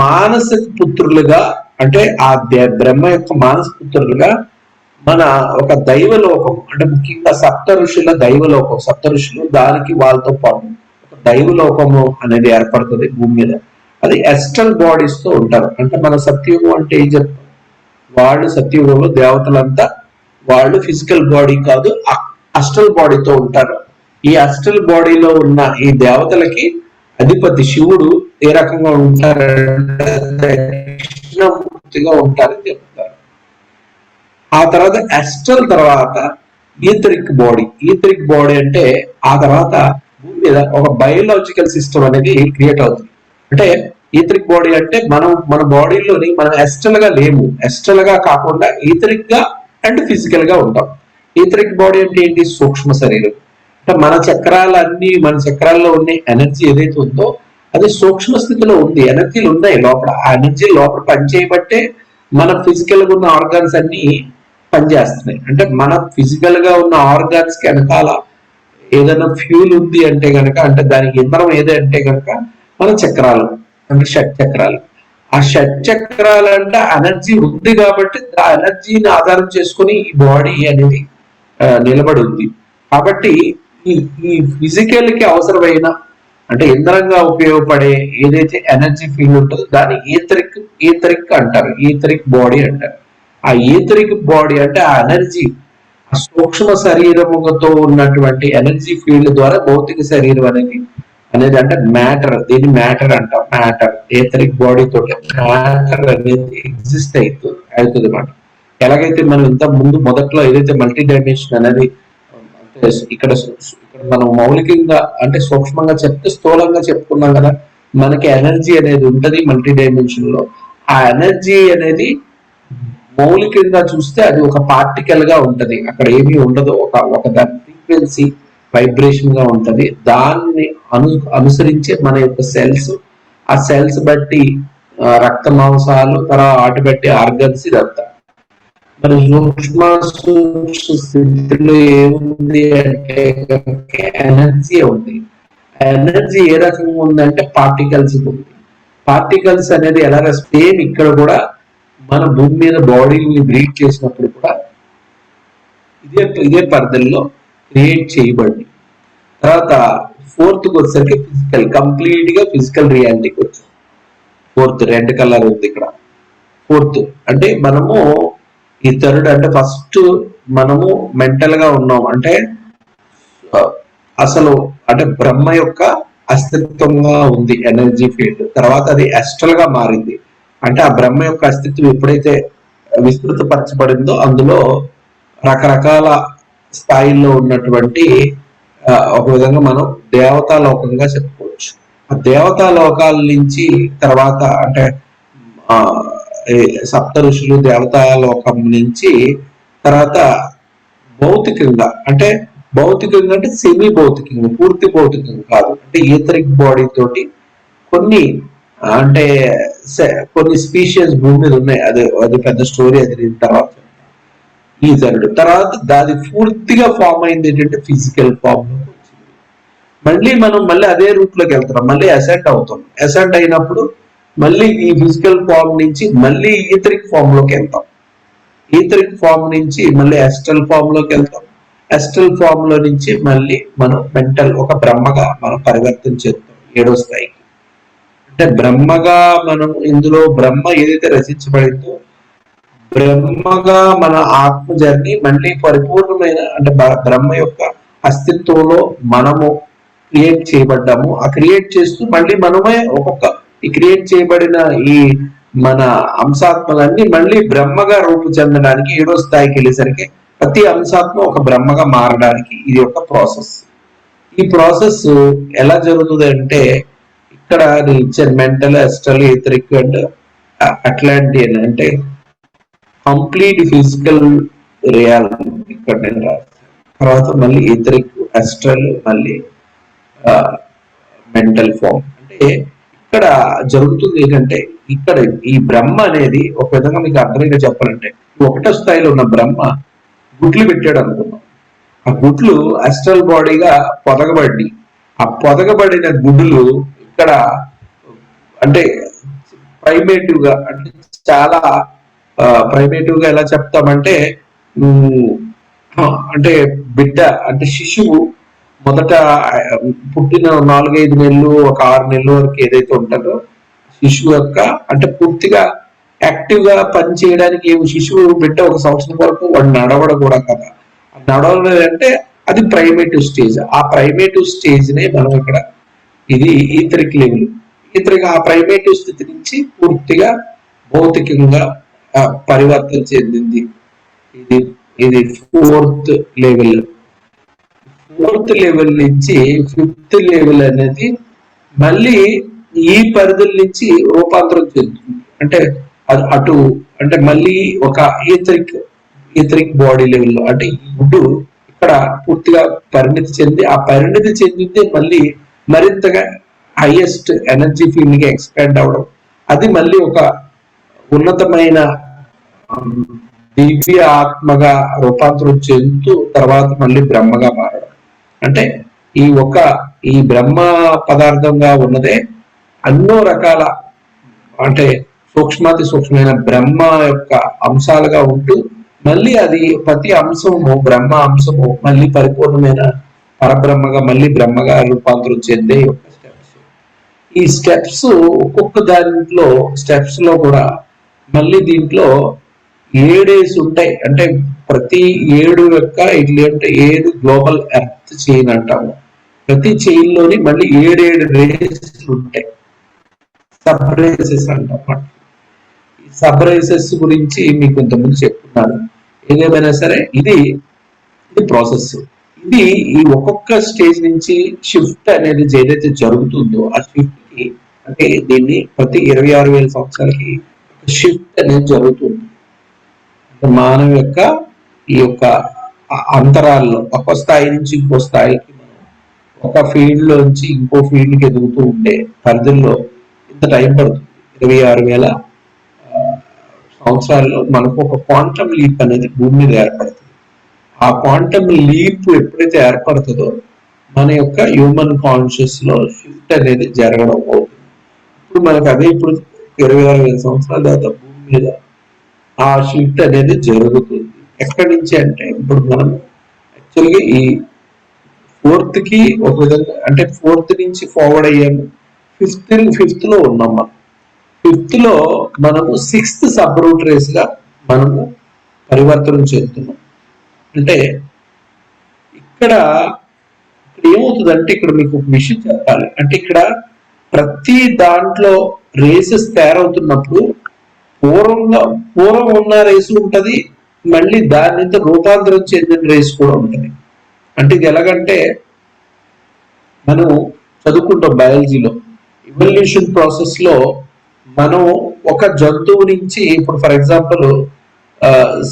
మానసిక పుత్రులుగా అంటే ఆ బ్రహ్మ యొక్క మానస పుత్రులుగా మన ఒక దైవలోకం అంటే ముఖ్యంగా సప్త ఋషులు దానికి వాళ్ళతో పాటు ఒక దైవలోకము అనేది ఏర్పడుతుంది భూమి మీద. అది ఎస్ట్రల్ బాడీస్ తో ఉంటారు. అంటే మన సత్యుగం అంటే ఏం చెప్తాం, వాళ్ళు సత్యుగంలో దేవతలంతా వాళ్ళు ఫిజికల్ బాడీ కాదు అస్ట్రల్ బాడీతో ఉంటారు. ఈ అస్ట్రల్ బాడీలో ఉన్న ఈ దేవతలకి అధిపతి శివుడు ఏ రకంగా ఉంటారంటే కృష్ణమూర్తిగా ఉంటారని చెప్తారు. ఆ తర్వాత అస్ట్రల్ తర్వాత ఈథరిక్ బాడీ అంటే ఆ తర్వాత భూమి మీద ఒక బయోలాజికల్ సిస్టమ్ అనేది క్రియేట్ అవుతుంది. అంటే ఈథరిక్ బాడీ అంటే మన బాడీలోని మనం ఎస్ట్రల్ గా లేము, ఎస్ట్రల్ గా కాకుండా ఈథరిక్ గా అండ్ ఫిజికల్ గా ఉంటాం. ఈథరిక్ బాడీ అంటే ఏంటి? సూక్ష్మ శరీరం. అంటే మన చక్రాల్లో ఉన్న ఎనర్జీ ఏదైతే ఉందో అది సూక్ష్మ స్థితిలో ఉంది. ఎనర్జీలు ఉన్నాయి లోపల. ఆ ఎనర్జీ లోపల పనిచేయబట్టే మన ఫిజికల్ గా ఉన్న ఆర్గాన్స్ అన్ని పనిచేస్తున్నాయి. అంటే మన ఫిజికల్ గా ఉన్న ఆర్గాన్స్ కి వెనకాల ఏదైనా ఫ్యూల్ ఉంది అంటే గనక, అంటే దానికి ఇంధనం ఏదంటే గనక మన చక్రాలు, అంటే షట్ చక్రాలు. ఆ షట్ చక్రాలు అంటే ఎనర్జీ ఉంది కాబట్టి ఆ ఎనర్జీని ఆధారం చేసుకుని ఈ బాడీ అనేది నిలబడి ఉంది. కాబట్టి ఈ ఈ ఫిజికల్ కి అవసరమైన, అంటే ఇంధనంగా ఉపయోగపడే ఏదైతే ఎనర్జీ ఫీల్డ్ ఉంటుందో దాన్ని ఈథరిక్ అంటారు, ఈథరిక్ బాడీ అంటారు. ఆ ఈథరిక్ బాడీ అంటే ఆ ఎనర్జీ, ఆ సూక్ష్మ శరీరముతో ఉన్నటువంటి ఎనర్జీ ఫీల్డ్ ద్వారా భౌతిక శరీరం అనేది అంటే మ్యాటర్, దీన్ని మ్యాటర్ అంటాం. మ్యాటర్ ఈథరిక్ బాడీ తోటి మ్యాటర్ అనేది ఎగ్జిస్ట్ అవుతుంది అన్నమాట. ఎలాగైతే మనం ఇంత ముందు మొదట్లో ఏదైతే మల్టీ డైమెన్షన్ అనేది ఇక్కడ మనం మౌలికంగా అంటే సూక్ష్మంగా చెప్తే స్థూలంగా చెప్పుకున్నాం కదా, మనకి ఎనర్జీ అనేది ఉంటది మల్టీ డైమెన్షన్ లో. ఆ ఎనర్జీ అనేది మౌలికంగా చూస్తే అది ఒక పార్టికల్ గా ఉంటది, అక్కడ ఏమీ ఉండదు. ఒక దాని ఫ్రీక్వెన్సీ వైబ్రేషన్ గా ఉంటది. దాన్ని అనుసరించి మన యొక్క సెల్స్, ఆ సెల్స్ బట్టి రక్త మాంసాలు, తర్వాత వాటి బట్టి ఆర్గన్స్, ఇదంతా. మరి సూక్ష్మ స్థితిలో ఏముంది అంటే ఎనర్జీ ఉంది. ఎనర్జీ ఏ రకంగా ఉందంటే పార్టికల్స్ ఉంది. పార్టికల్స్ అనేది ఎలా సేమ్ ఇక్కడ కూడా మన భూమి మీద బాడీని బ్రీడ్ చేసినప్పుడు కూడా ఇదే పరిధిలో క్రియేట్ చేయబడి, తర్వాత ఫోర్త్ వచ్చేసరికి ఫిజికల్, కంప్లీట్ గా ఫిజికల్ రియాలిటీకి వచ్చాం. ఫోర్త్ రెడ్ కలర్ ఉంది ఇక్కడ. ఫోర్త్ అంటే మనము ఈ థర్డ్ అంటే ఫస్ట్ మనము మెంటల్ గా ఉన్నాం, అంటే అసలు అంటే బ్రహ్మ యొక్క అస్తిత్వంగా ఉంది ఎనర్జీ ఫీల్డ్. తర్వాత అది అస్ట్రల్ గా మారింది. అంటే ఆ బ్రహ్మ యొక్క అస్తిత్వం ఎప్పుడైతే విస్తృతపరచబడిందో అందులో రకరకాల స్థాయిల్లో ఉన్నటువంటి ఒక విధంగా మనం దేవతా లోకంగా చెప్పుకోవచ్చు. ఆ దేవతా లోకాల నుంచి తర్వాత అంటే సప్త ఋషులు దేవతా లోకం నుంచి తర్వాత భౌతికంగా అంటే సెమీ భౌతికంగా, పూర్తి భౌతికంగా కాదు, అంటే ఈథరిక్ బాడీ తోటి కొన్ని అంటే కొన్ని స్పీషియస్ భూమి మీద ఉన్నాయి. అది పెద్ద స్టోరీ. అది తర్వాత ఈథరుడు తర్వాత దాది పూర్తిగా ఫామ్ అయింది ఏంటంటే ఫిజికల్ ఫామ్ లో వచ్చింది. మళ్ళీ అదే రూట్ లోకి వెళ్తున్నాం, మళ్ళీ అసెండ్ అవుతాం. అసెండ్ అయినప్పుడు మళ్ళీ ఈ ఫిజికల్ ఫామ్ నుంచి మళ్ళీ ఈథరిక్ ఫామ్ లోకి వెళ్తాం. ఈథరిక్ ఫామ్ నుంచి మళ్ళీ అస్ట్రల్ ఫామ్ లోకి వెళ్తాం. అస్ట్రల్ ఫామ్ లో నుంచి మళ్ళీ మనం మెంటల్ ఒక బ్రహ్మగా మనం పరివర్తన చేస్తాం 7వ స్థాయికి. అంటే బ్రహ్మగా మనం ఇందులో బ్రహ్మ ఏదైతే రచించబడిందో బ్రహ్మగా మన ఆత్మ జర్నీ మళ్ళీ పరిపూర్ణమైన అంటే బ్రహ్మ యొక్క అస్తిత్వంలో మనము క్రియేట్ చేయబడ్డాము. ఆ క్రియేట్ చేస్తూ మళ్ళీ మనమే ఈ క్రియేట్ చేయబడిన ఈ మన అంశాత్మలన్నీ మళ్ళీ బ్రహ్మగా రూపు చెందడానికి 7వ స్థాయికి వెళ్ళేసరికి ప్రతి అంశాత్మ ఒక బ్రహ్మగా మారడానికి ఇది ఒక ప్రాసెస్. ఈ ప్రాసెస్ ఎలా జరుగుతుంది అంటే ఇక్కడ ఇచ్చారు mental, astral, etheric and Atlantean అంటే కంప్లీట్ ఫిజికల్ రియాలిటీ ఇక్కడ నేను రాస్తాను. తర్వాత మళ్ళీ ఈథరిక్, అస్ట్రల్, మళ్ళీ మెంటల్ ఫామ్. అంటే ఇక్కడ జరుగుతుంది ఏంటంటే ఇక్కడ ఈ బ్రహ్మ అనేది ఒక విధంగా మీకు అర్థంగా చెప్పాలంటే 1వ స్థాయిలో ఉన్న బ్రహ్మ గుడ్లు పెట్టాడు అనుకున్నాం. ఆ గుడ్లు అస్ట్రల్ బాడీగా పొదగబడి, ఆ పొదగబడిన గుడ్లు ఇక్కడ అంటే ప్రైమేటివ్ గా అంటే చాలా ప్రైమేటివ్ గా ఎలా చెప్తామంటే అంటే బిడ్డ అంటే శిశువు మొదట పుట్టిన 4-5 నెలలు, ఒక 6 నెలల వరకు ఏదైతే ఉంటుందో శిశువు యొక్క అంటే పూర్తిగా యాక్టివ్ గా పని చేయడానికి శిశువు బిడ్డ 1 సంవత్సరం వరకు వాడు నడవడం కూడా కదా. నడవడం అంటే అది ప్రైమేటివ్ స్టేజ్. ఆ ప్రైమేటివ్ స్టేజ్ నే మనం ఇక్కడ ఇది ఈథరిక్ లెవెల్. ఈథరిక్ ఆ ప్రైమేటివ్ స్థితి నుంచి పూర్తిగా భౌతికంగా పరివర్తన చెందింది. ఇది 4th లెవెల్. 4th లెవెల్ నుంచి 5th లెవెల్ అనేది మళ్ళీ ఈ పరిధుల నుంచి రూపాంతరం చెందుతుంది. అంటే అటు అంటే మళ్ళీ ఒక ఈథరిక్ బాడీ లెవెల్లో అంటే ఈ గుడ్డు ఇక్కడ పూర్తిగా పరిణితి చెంది ఆ పరిణితి చెందితే మళ్ళీ మరింతగా హైయెస్ట్ ఎనర్జీ ఫీల్డ్ గా ఎక్స్పాండ్ అవడం, అది మళ్ళీ ఒక ఉన్నతమైన దివ్య ఆత్మగా రూపాంతరం చెందుతూ తర్వాత మళ్ళీ బ్రహ్మగా మారడం. అంటే ఈ బ్రహ్మ పదార్థంగా ఉన్నదే ఎన్నో రకాల అంటే సూక్ష్మాతి సూక్ష్మమైన బ్రహ్మ యొక్క అంశాలుగా ఉంటూ మళ్ళీ అది ప్రతి అంశము బ్రహ్మ అంశము మళ్ళీ పరిపూర్ణమైన పరబ్రహ్మగా మళ్ళీ బ్రహ్మగా రూపాంతరం చెందే యొక్క స్టెప్స్. ఈ స్టెప్స్ ఒక్కొక్క దాంట్లో స్టెప్స్ లో కూడా మళ్ళీ దీంట్లో 7 ఉంటాయి. అంటే ప్రతి 7 యొక్క అంటే 7 గ్లోబల్ ఎర్త్ చైన్ అంటాము. ప్రతి చైన్ లోని మళ్ళీ 7 రేసెస్ ఉంటాయి, సబ్ రేసెస్ అంటాం. ఈ సబ్ రేసెస్ గురించి మీకు ఇంతకుముందు చెప్తున్నాను. ఏదేమైనా సరే ఇది ప్రాసెస్. ఇది ఈ ఒక్కొక్క స్టేజ్ నుంచి షిఫ్ట్ అనేది ఏదైతే జరుగుతుందో ఆ షిఫ్ట్ కి అంటే దీన్ని ప్రతి 26,000 సంవత్సరాలకి షిఫ్ట్ అనేది జరుగుతుంది. మానవ యొక్క ఈ యొక్క అంతరాల్లో ఒక స్థాయి నుంచి ఇంకో స్థాయికి మనం ఒక ఫీల్డ్ లోంచి ఇంకో ఫీల్డ్ కి ఎదుగుతూ ఉండే పరిధుల్లో ఇంత టైం పడుతుంది. 26,000 సంవత్సరాల్లో మనకు ఒక క్వాంటమ్ లీప్ అనేది భూమి మీద ఏర్పడుతుంది. ఆ క్వాంటమ్ లీప్ ఎప్పుడైతే ఏర్పడుతుందో మన యొక్క హ్యూమన్ కాన్షియస్ లో షిఫ్ట్ అనేది జరగడం అవుతుంది. ఇప్పుడు మనకు అదే ఇప్పుడు 26,000 సంవత్సరాల తర్వాత భూమి మీద ఆ షిఫ్ట్ అనేది జరుగుతుంది. ఎక్కడి నుంచి అంటే ఇప్పుడు మనం యాక్చువల్గా ఈ 4th కి ఒక విధంగా అంటే 4th నుంచి ఫార్వర్డ్ అయ్యాము. 5th లో ఉన్నాం. మనం 5th లో మనము 6th సబ్ రూట్ రేస్ గా మనము పరివర్తనం చెందుతున్నాం. అంటే ఇక్కడ ఏమవుతుందంటే ఇక్కడ మీకు ఒక విషయం చెప్పాలి. అంటే ఇక్కడ ప్రతి దాంట్లో రేసెస్ తయారవుతున్నప్పుడు పూర్వం ఉన్న రేసు ఉంటది, మళ్ళీ దాని నుంచి రూపాంతరం చెందిన రేసు కూడా ఉంటది. అంటే ఇది ఎలాగంటే మనం చదువుకుంటాం బయాలజీలో ఇవల్యూషన్ ప్రాసెస్ లో మనం ఒక జంతువు నుంచి ఇప్పుడు ఫర్ ఎగ్జాంపుల్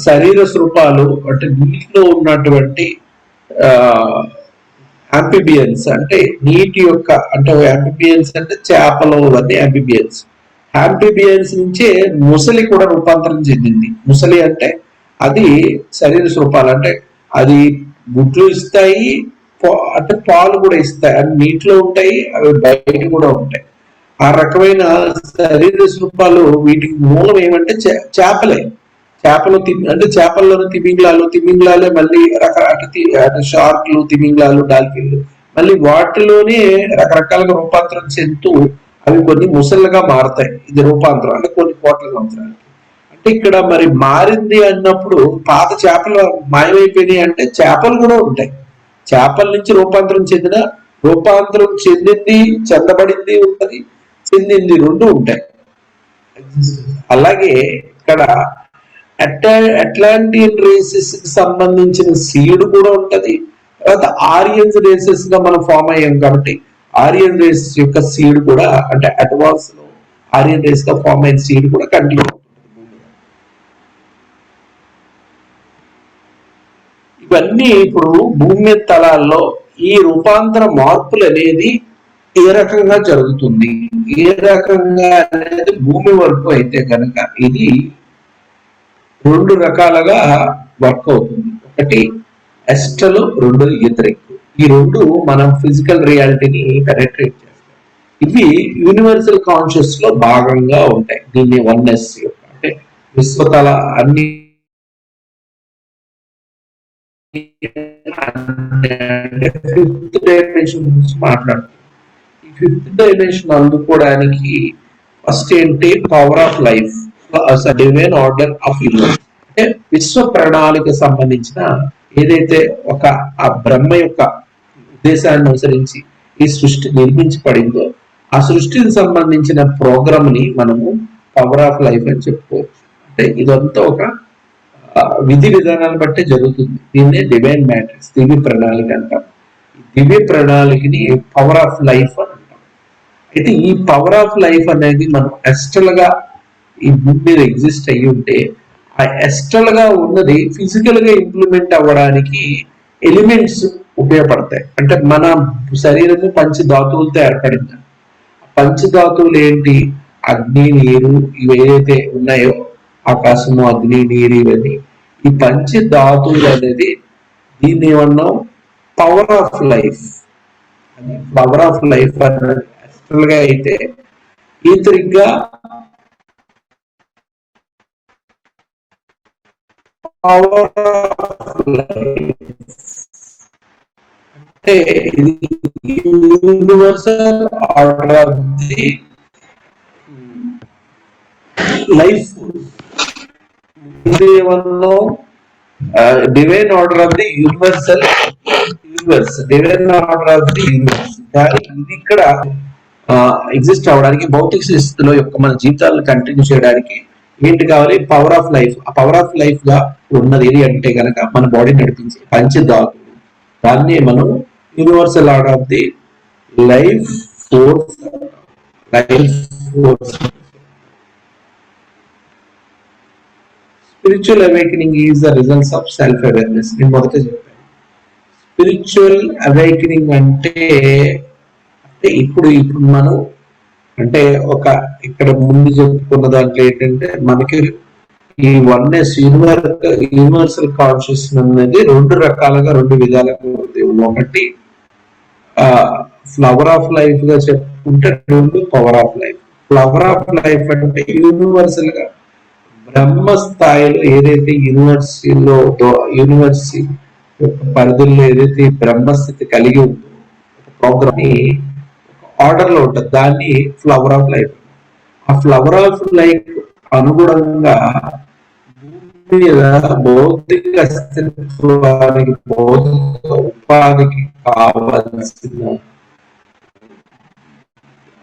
శరీర రూపాలు అంటే నీటిలో ఉన్నటువంటి యాంఫిబియన్స్ అంటే నీటి యొక్క అంటే యాంఫిబియన్స్ అంటే చేపలు అన్ని యాంఫిబియన్స్ నుంచే ముసలి కూడా రూపాంతరం చెందింది. ముసలి అంటే అది శరీర రూపాలు అంటే అది గుడ్లు ఇస్తాయి, అంటే పాలు కూడా ఇస్తాయి. అవి నీటిలో ఉంటాయి, అవి బయట కూడా ఉంటాయి. ఆ రకమైన శరీర రూపాలు వీటికి మూలం ఏమంటే చేపలే. చేపలు అంటే చేపల్లోని తిమింగ్లాలే మళ్ళీ రకరకాల షార్క్లు, తిమింగ్లాలు, డాల్ఫిన్లు మళ్ళీ వాటిలోనే రకరకాలుగా రూపాంతరం చెందుతూ అవి కొన్ని ముసళ్ళగా మారుతాయి. ఇది రూపాంతరం అంటే కొన్ని కోట్ల సంవత్సరాలకి. అంటే ఇక్కడ మరి మారింది అన్నప్పుడు పాత చేపలు మాయమైపోయినాయి అంటే చేపలు కూడా ఉంటాయి. చేపల నుంచి రూపాంతరం చెందింది, చెందబడింది ఉంటది, చెందింది రెండు ఉంటాయి. అలాగే ఇక్కడ అట్లాంటియన్ రేసెస్ కి సంబంధించిన సీడ్ కూడా ఉంటది. తర్వాత ఆరియన్స్ రేసెస్ గా మనం ఫామ్ అయ్యాం కాబట్టి ఆరియన్ రేస్ యొక్క సీడ్ కూడా అంటే అడ్వాన్స్ లో ఆరియన్ రేస్ గా ఫామ్ అయిన సీడ్ కూడా కంటిన్యూ అవుతుంది. ఇవన్నీ ఇప్పుడు భూమి మీద తలాల్లో ఈ రూపాంతర మార్పులు అనేది ఏ రకంగా జరుగుతుంది, ఏ రకంగా అనేది భూమి వరకు అయితే కనుక ఇది 2 రకాలుగా వర్క్ అవుతుంది. ఒకటి ఎస్టల్, 2 ఈథరిక్. ఈ 2 మనం ఫిజికల్ రియాలిటీని పెనెట్రేట్ చేస్తాం. ఇవి యూనివర్సల్ కాన్షియస్ లో భాగంగా ఉంటాయి. దీన్ని వన్నెస్ అంటే విశ్వతల అన్ని ఫిఫ్త్ డైమెన్షన్ గురించి మాట్లాడుతుంది. ఈ 5th డైమెన్షన్ అందుకోవడానికి ఫస్ట్ ఏంటి power of life, divine order of universe. అంటే విశ్వ ప్రణాళిక సంబంధించిన ఏదైతే ఒక ఆ బ్రహ్మ యొక్క ఉద్దేశాన్ని అనుసరించి ఈ సృష్టి నిర్మించబడిందో ఆ సృష్టికి సంబంధించిన ప్రోగ్రామ్ ని మనము పవర్ ఆఫ్ లైఫ్ అని చెప్పుకోవచ్చు. అంటే ఇదంతా ఒక విధి విధానాన్ని బట్టి జరుగుతుంది. దీన్నే డివైన్ మ్యాట్రిక్స్, దివ్య ప్రణాళిక అంటాం. దివ్య ప్రణాళికని పవర్ ఆఫ్ లైఫ్ అని అంటాం. అయితే ఈ పవర్ ఆఫ్ లైఫ్ అనేది మనం ఎస్ట్రల్ గా ఈ భూమి మీద ఎగ్జిస్ట్ అయ్యి ఉంటే ఆ ఎస్ట్రల్ గా ఉన్నది ఫిజికల్ గా ఇంప్లిమెంట్ అవ్వడానికి ఎలిమెంట్స్ ఉపయోగపడతాయి. అంటే మన శరీరము పంచధాతువులతో ఏర్పడింది. పంచధాతువులు ఏంటి? అగ్ని, నీరు, ఇవి ఏదైతే ఉన్నాయో ఆకాశము, అగ్ని, నీరు, ఇవన్నీ ఈ పంచధాతువులు అనేది దీన్ని ఏమన్నాం? పవర్ ఆఫ్ లైఫ్ అని. పవర్ ఆఫ్ లైఫ్ అనేది యాక్చువల్ గా అయితే ఈతరిగ్గా పవర్ ఆఫ్ లైఫ్ అంటే ఇది universal order of the life. ఇది ఏమన్నా divine order of the universe divine order of the universe. ఇది ఇక్కడ ఎగ్జిస్ట్ అవడానికి భౌతిక స్థితిలో యొక్క మన జీవితాలను కంటిన్యూ చేయడానికి ఏంటి కావాలి? Power of life. ఆ పవర్ ఆఫ్ లైఫ్ గా ఉన్నది ఏది అంటే కనుక మన బాడీ నడిపించే పంచధాతులు. దాన్ని మనం universal order of the life force. Spiritual awakening is the results of self awareness. నేను మొదట చెప్పాను స్పిరిచువల్ అవేకనింగ్ అంటే ఇప్పుడు మనం అంటే ఒక ఇక్కడ ముందు చెప్పుకున్న దాంట్లో ఏంటంటే మనకి ఈ వన్నెస్ యూనివర్సల్ కాన్షియస్నెస్ అనేది రెండు రకాలుగా రెండు విధాలుగా ఉంది. ఒకటి ఫ్లవర్ ఆఫ్ లైఫ్ గా చెప్పుకుంటే, రెండు power of life. Flower of life అంటే యూనివర్సల్ గా బ్రహ్మ స్థాయిలో ఏదైతే యూనివర్సిటీ యొక్క పరిధుల్లో ఏదైతే బ్రహ్మస్థితి కలిగి ఉందో ప్రోగ్రామ్ ఆర్డర్ లో ఉంటుంది, దాన్ని ఫ్లవర్ ఆఫ్ లైఫ్. ఆ ఫ్లవర్ ఆఫ్ లైఫ్ అనుగుణంగా భూమి మీద భౌతిక అస్తిత్వానికి భౌతిక ఉపాధికి కావలసిన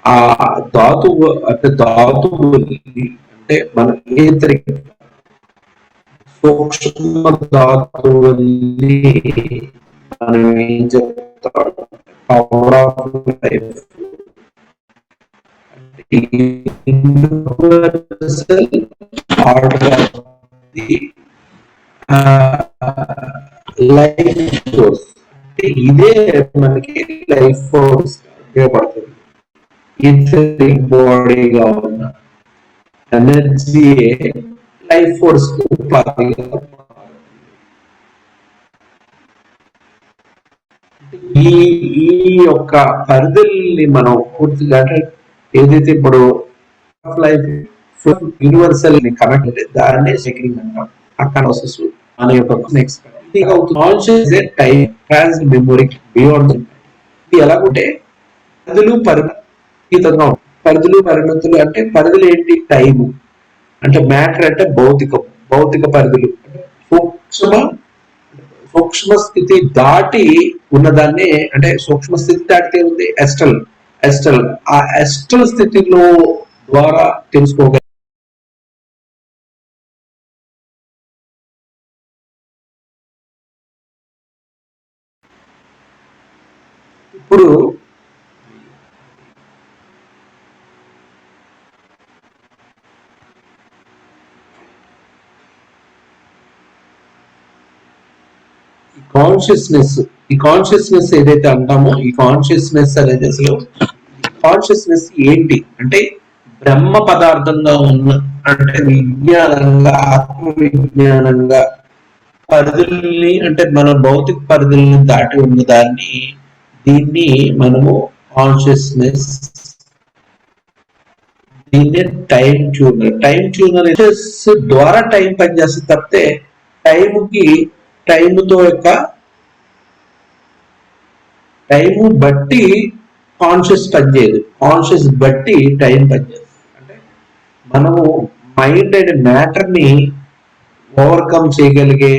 ఆ ధాతువు అంటే మన ఏతరిక సూక్ష్మ ధాతువుల్ని మనం ఏం చెప్తాం? Power of life. Universal order of the life force. ఇదే మనకి లైఫ్ ఫోర్స్ ఉపయోగపడుతుంది. ఈథరిక్ బాడీగా ఉన్న ఎనర్జీ లైఫ్ ఫోర్స్ ఉపాధిగా. ఈ యొక్క పరిధుల్ని మనం పూర్తిగా అంటే ఏదైతే ఇప్పుడు లైఫ్ యూనివర్సల్ ని కనెక్ట్ అయితే దాన్నే సెకండ్ అంటాం. ఆ ప్రాసెస్ మన యొక్క కాన్షియస్ టైం ట్రాన్స్ మెమొరీ బియాండ్. ఇది ఎలాగుంటే పరిధులు పరిమితంగా ఉంటాయి. పరిధులు పరిమితులు అంటే పరిధులు ఏంటి? టైము అంటే మ్యాటర్ అంటే భౌతిక పరిధులు. సూక్ష్మ స్థితి దాటి ఉన్నదాన్ని అంటే సూక్ష్మ స్థితి దాటితే ఉంది ఎస్ట్రల్. ఆ ఎస్ట్రల్ స్థితిలో ద్వారా తెలుసుకోగల ఇప్పుడు ఈ కాన్షియస్నెస్ ఏదైతే అంటామో ఈ కాన్షియస్నెస్ అనేది అసలు కాన్షియస్నెస్ ఏంటి అంటే బ్రహ్మ పదార్థంగా ఉన్న అంటే విజ్ఞానంగా ఆత్మ విజ్ఞానంగా పరిధుల్ని అంటే మన భౌతిక పరిధుల్ని దాటి ఉన్న దాన్ని దీన్ని మనము కాన్షియస్నెస్. దీన్ని టైం ట్యూనర్ ద్వారా టైం పనిచేస్తుంది తప్పితే టైముతో యొక్క టైము బట్టి కాన్షియస్ పనిచేయదు. కాన్షియస్ బట్టి టైం పనిచేస్తుంది. అంటే మనము మైండ్ అండ్ మ్యాటర్ ని ఓవర్కమ్ చేయగలిగే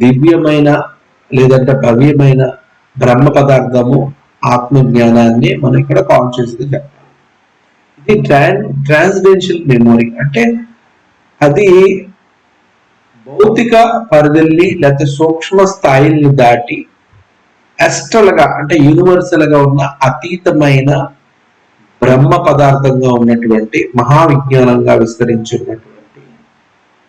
దివ్యమైన లేదంటే భవ్యమైన బ్రహ్మ పదార్థము ఆత్మ జ్ఞానాన్ని మనం ఇక్కడ కాన్షియస్ గా చెప్పాలి. ఇది ట్రాన్స్డెన్షియల్ మెమొరీ అంటే అది భౌతిక పరిధుల్ని లేకపోతే సూక్ష్మ స్థాయిల్ని దాటి ఎస్ట్రల్ గా అంటే యూనివర్సల్ గా ఉన్న అతీతమైన బ్రహ్మ పదార్థంగా ఉన్నటువంటి మహావిజ్ఞానంగా విస్తరించినటువంటి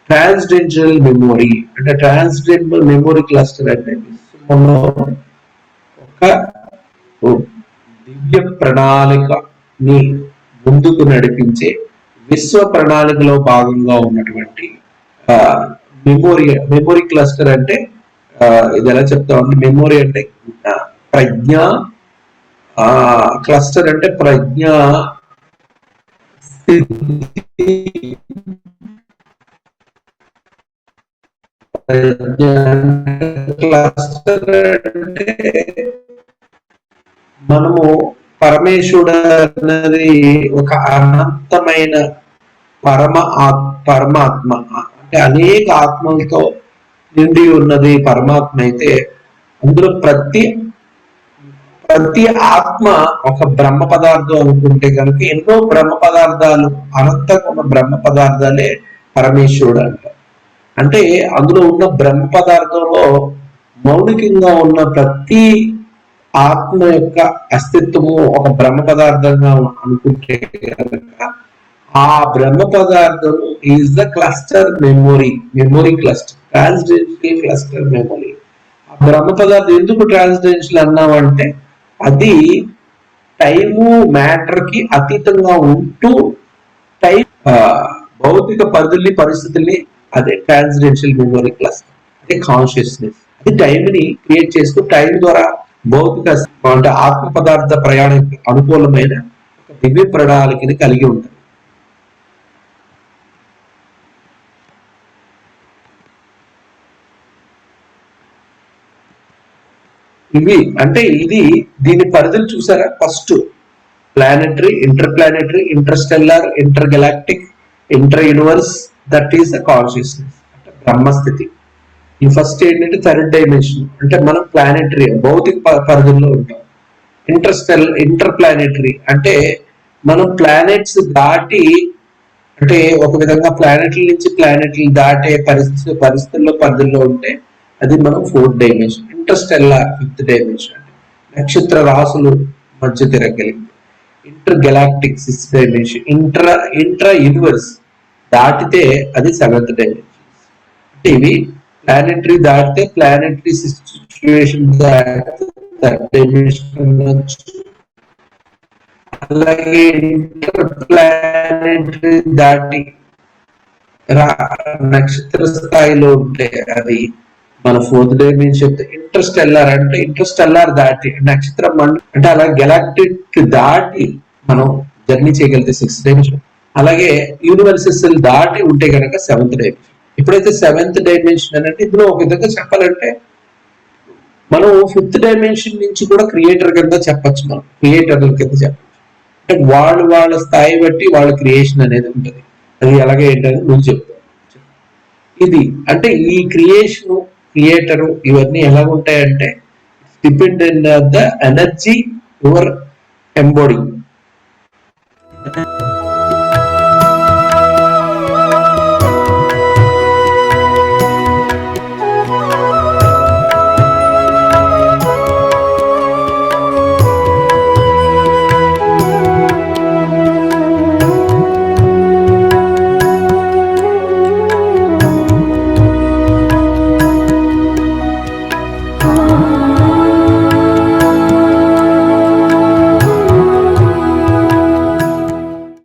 ట్రాన్స్డెన్షియల్ మెమొరీ. అంటే ట్రాన్స్డెన్షియల్ మెమొరీ క్లస్టర్ అంటే విశ్వంలో ఒక దివ్య ప్రణాళికని ముందుకు నడిపించే విశ్వ ప్రణాళికలో భాగంగా ఉన్నటువంటి మెమొరీ క్లస్టర్ అంటే ఇది ఎలా చెప్తామంటే మెమొరీ అంటే ప్రజ్ఞ, క్లస్టర్ అంటే ప్రజ్ఞ క్లస్టర్ అంటే మనము పరమేశ్వరుడు అనేది ఒక అనంతమైన పరమాత్మ, అంటే అనేక ఆత్మలతో నిండి ఉన్నది పరమాత్మ అయితే అందులో ప్రతి ఆత్మ ఒక బ్రహ్మ పదార్థం అనుకుంటే కనుక ఎన్నో బ్రహ్మ పదార్థాలు, అనంతంగా ఉన్న బ్రహ్మ పదార్థాలే పరమేశ్వరుడు అంటారు. అంటే అందులో ఉన్న బ్రహ్మ పదార్థంలో మౌలికంగా ఉన్న ప్రతి ఆత్మ యొక్క అస్తిత్వము ఒక బ్రహ్మ పదార్థంగా అనుకుంటే కనుక ఆ బ్రహ్మ పదార్థం is the cluster memory cluster, transcendental cluster memory. ఆ బ్రహ్మ పదార్థం ఎందుకు ట్రాన్స్డెన్షియల్ అన్నామంటే అది టైము మ్యాటర్ కి అతీతంగా ఉంటూ టైం భౌతిక పరిస్థితుల్ని అదే ట్రాన్స్డెన్షియల్ మెమొరీ క్లస్టర్ అంటే కాన్షియస్నెస్. అది టైంని క్రియేట్ చేస్తూ టైం ద్వారా భౌతిక అంటే ఆత్మ పదార్థ ప్రయాణానికి అనుకూలమైన ఒక దివ్య ప్రణాళికని కలిగి ఉంటుంది. ఇవి అంటే దీని పరిధులు చూసారా? First planetary, inter planetary, Interstellar, inter galactic, inter universe, that is the consciousness అంటే బ్రహ్మస్థితి. ఈ ఫస్ట్ ఏంటంటే థర్డ్ డైమెన్షన్ అంటే మనం ప్లానెటరీ భౌతిక పరిధుల్లో ఉంటాం. ఇంటర్ ప్లానెటరీ అంటే మనం ప్లానెట్స్ దాటి, అంటే ఒక విధంగా ప్లానెట్ల నుంచి ప్లానెట్లు దాటే పరిస్థితుల్లో పరిధుల్లో ఉంటే అది మనం fourth dimension. Interstellar fifth dimension అంటే నక్షత్ర రాసులు మధ్య తిరగలిగింది. Inter galactic sixth dimension. Intra universe దాటితే అది సెవెంత్ డైమెన్షన్. అంటే ఇవి ప్లానెటరీ దాటితే ప్లానెటరీ సిచ్యువేషన్ దాటితే థర్డ్ డైమెన్షన్, అలాగే ఇంటర్ ప్లానెటరీ దాటి నక్షత్ర స్థాయిలో ఉంటే అది మన ఫోర్త్ డైమెన్షన్. ఇంటర్స్టెల్లార్ అంటే ఇంటర్స్టెల్లార్ దాటి నక్షత్రం అంటే అలా గెలాక్టిక్ దాటి మనం జర్నీ చేయగలిగితే సిక్స్త్ డైమెన్షన్. అలాగే యూనివర్సెస్ దాటి ఉంటే కనుక సెవెంత్ డైమెన్షన్. ఎప్పుడైతే సెవెంత్ డైమెన్షన్ అంటే ఇందులో ఒక విధంగా చెప్పాలంటే మనం ఫిఫ్త్ డైమెన్షన్ నుంచి కూడా క్రియేటర్ కింద చెప్పచ్చు, మనం క్రియేటర్ల కింద చెప్పచ్చు. అంటే వాళ్ళ స్థాయి బట్టి వాళ్ళ క్రియేషన్ అనేది ఉంటుంది. అది ఎలాగే ఏంటని నువ్వు చెప్తావు. ఇది అంటే ఈ క్రియేటరు ఇవన్నీ ఎలా ఉంటాయంటే dependent of the energy your ఎంబాడీ.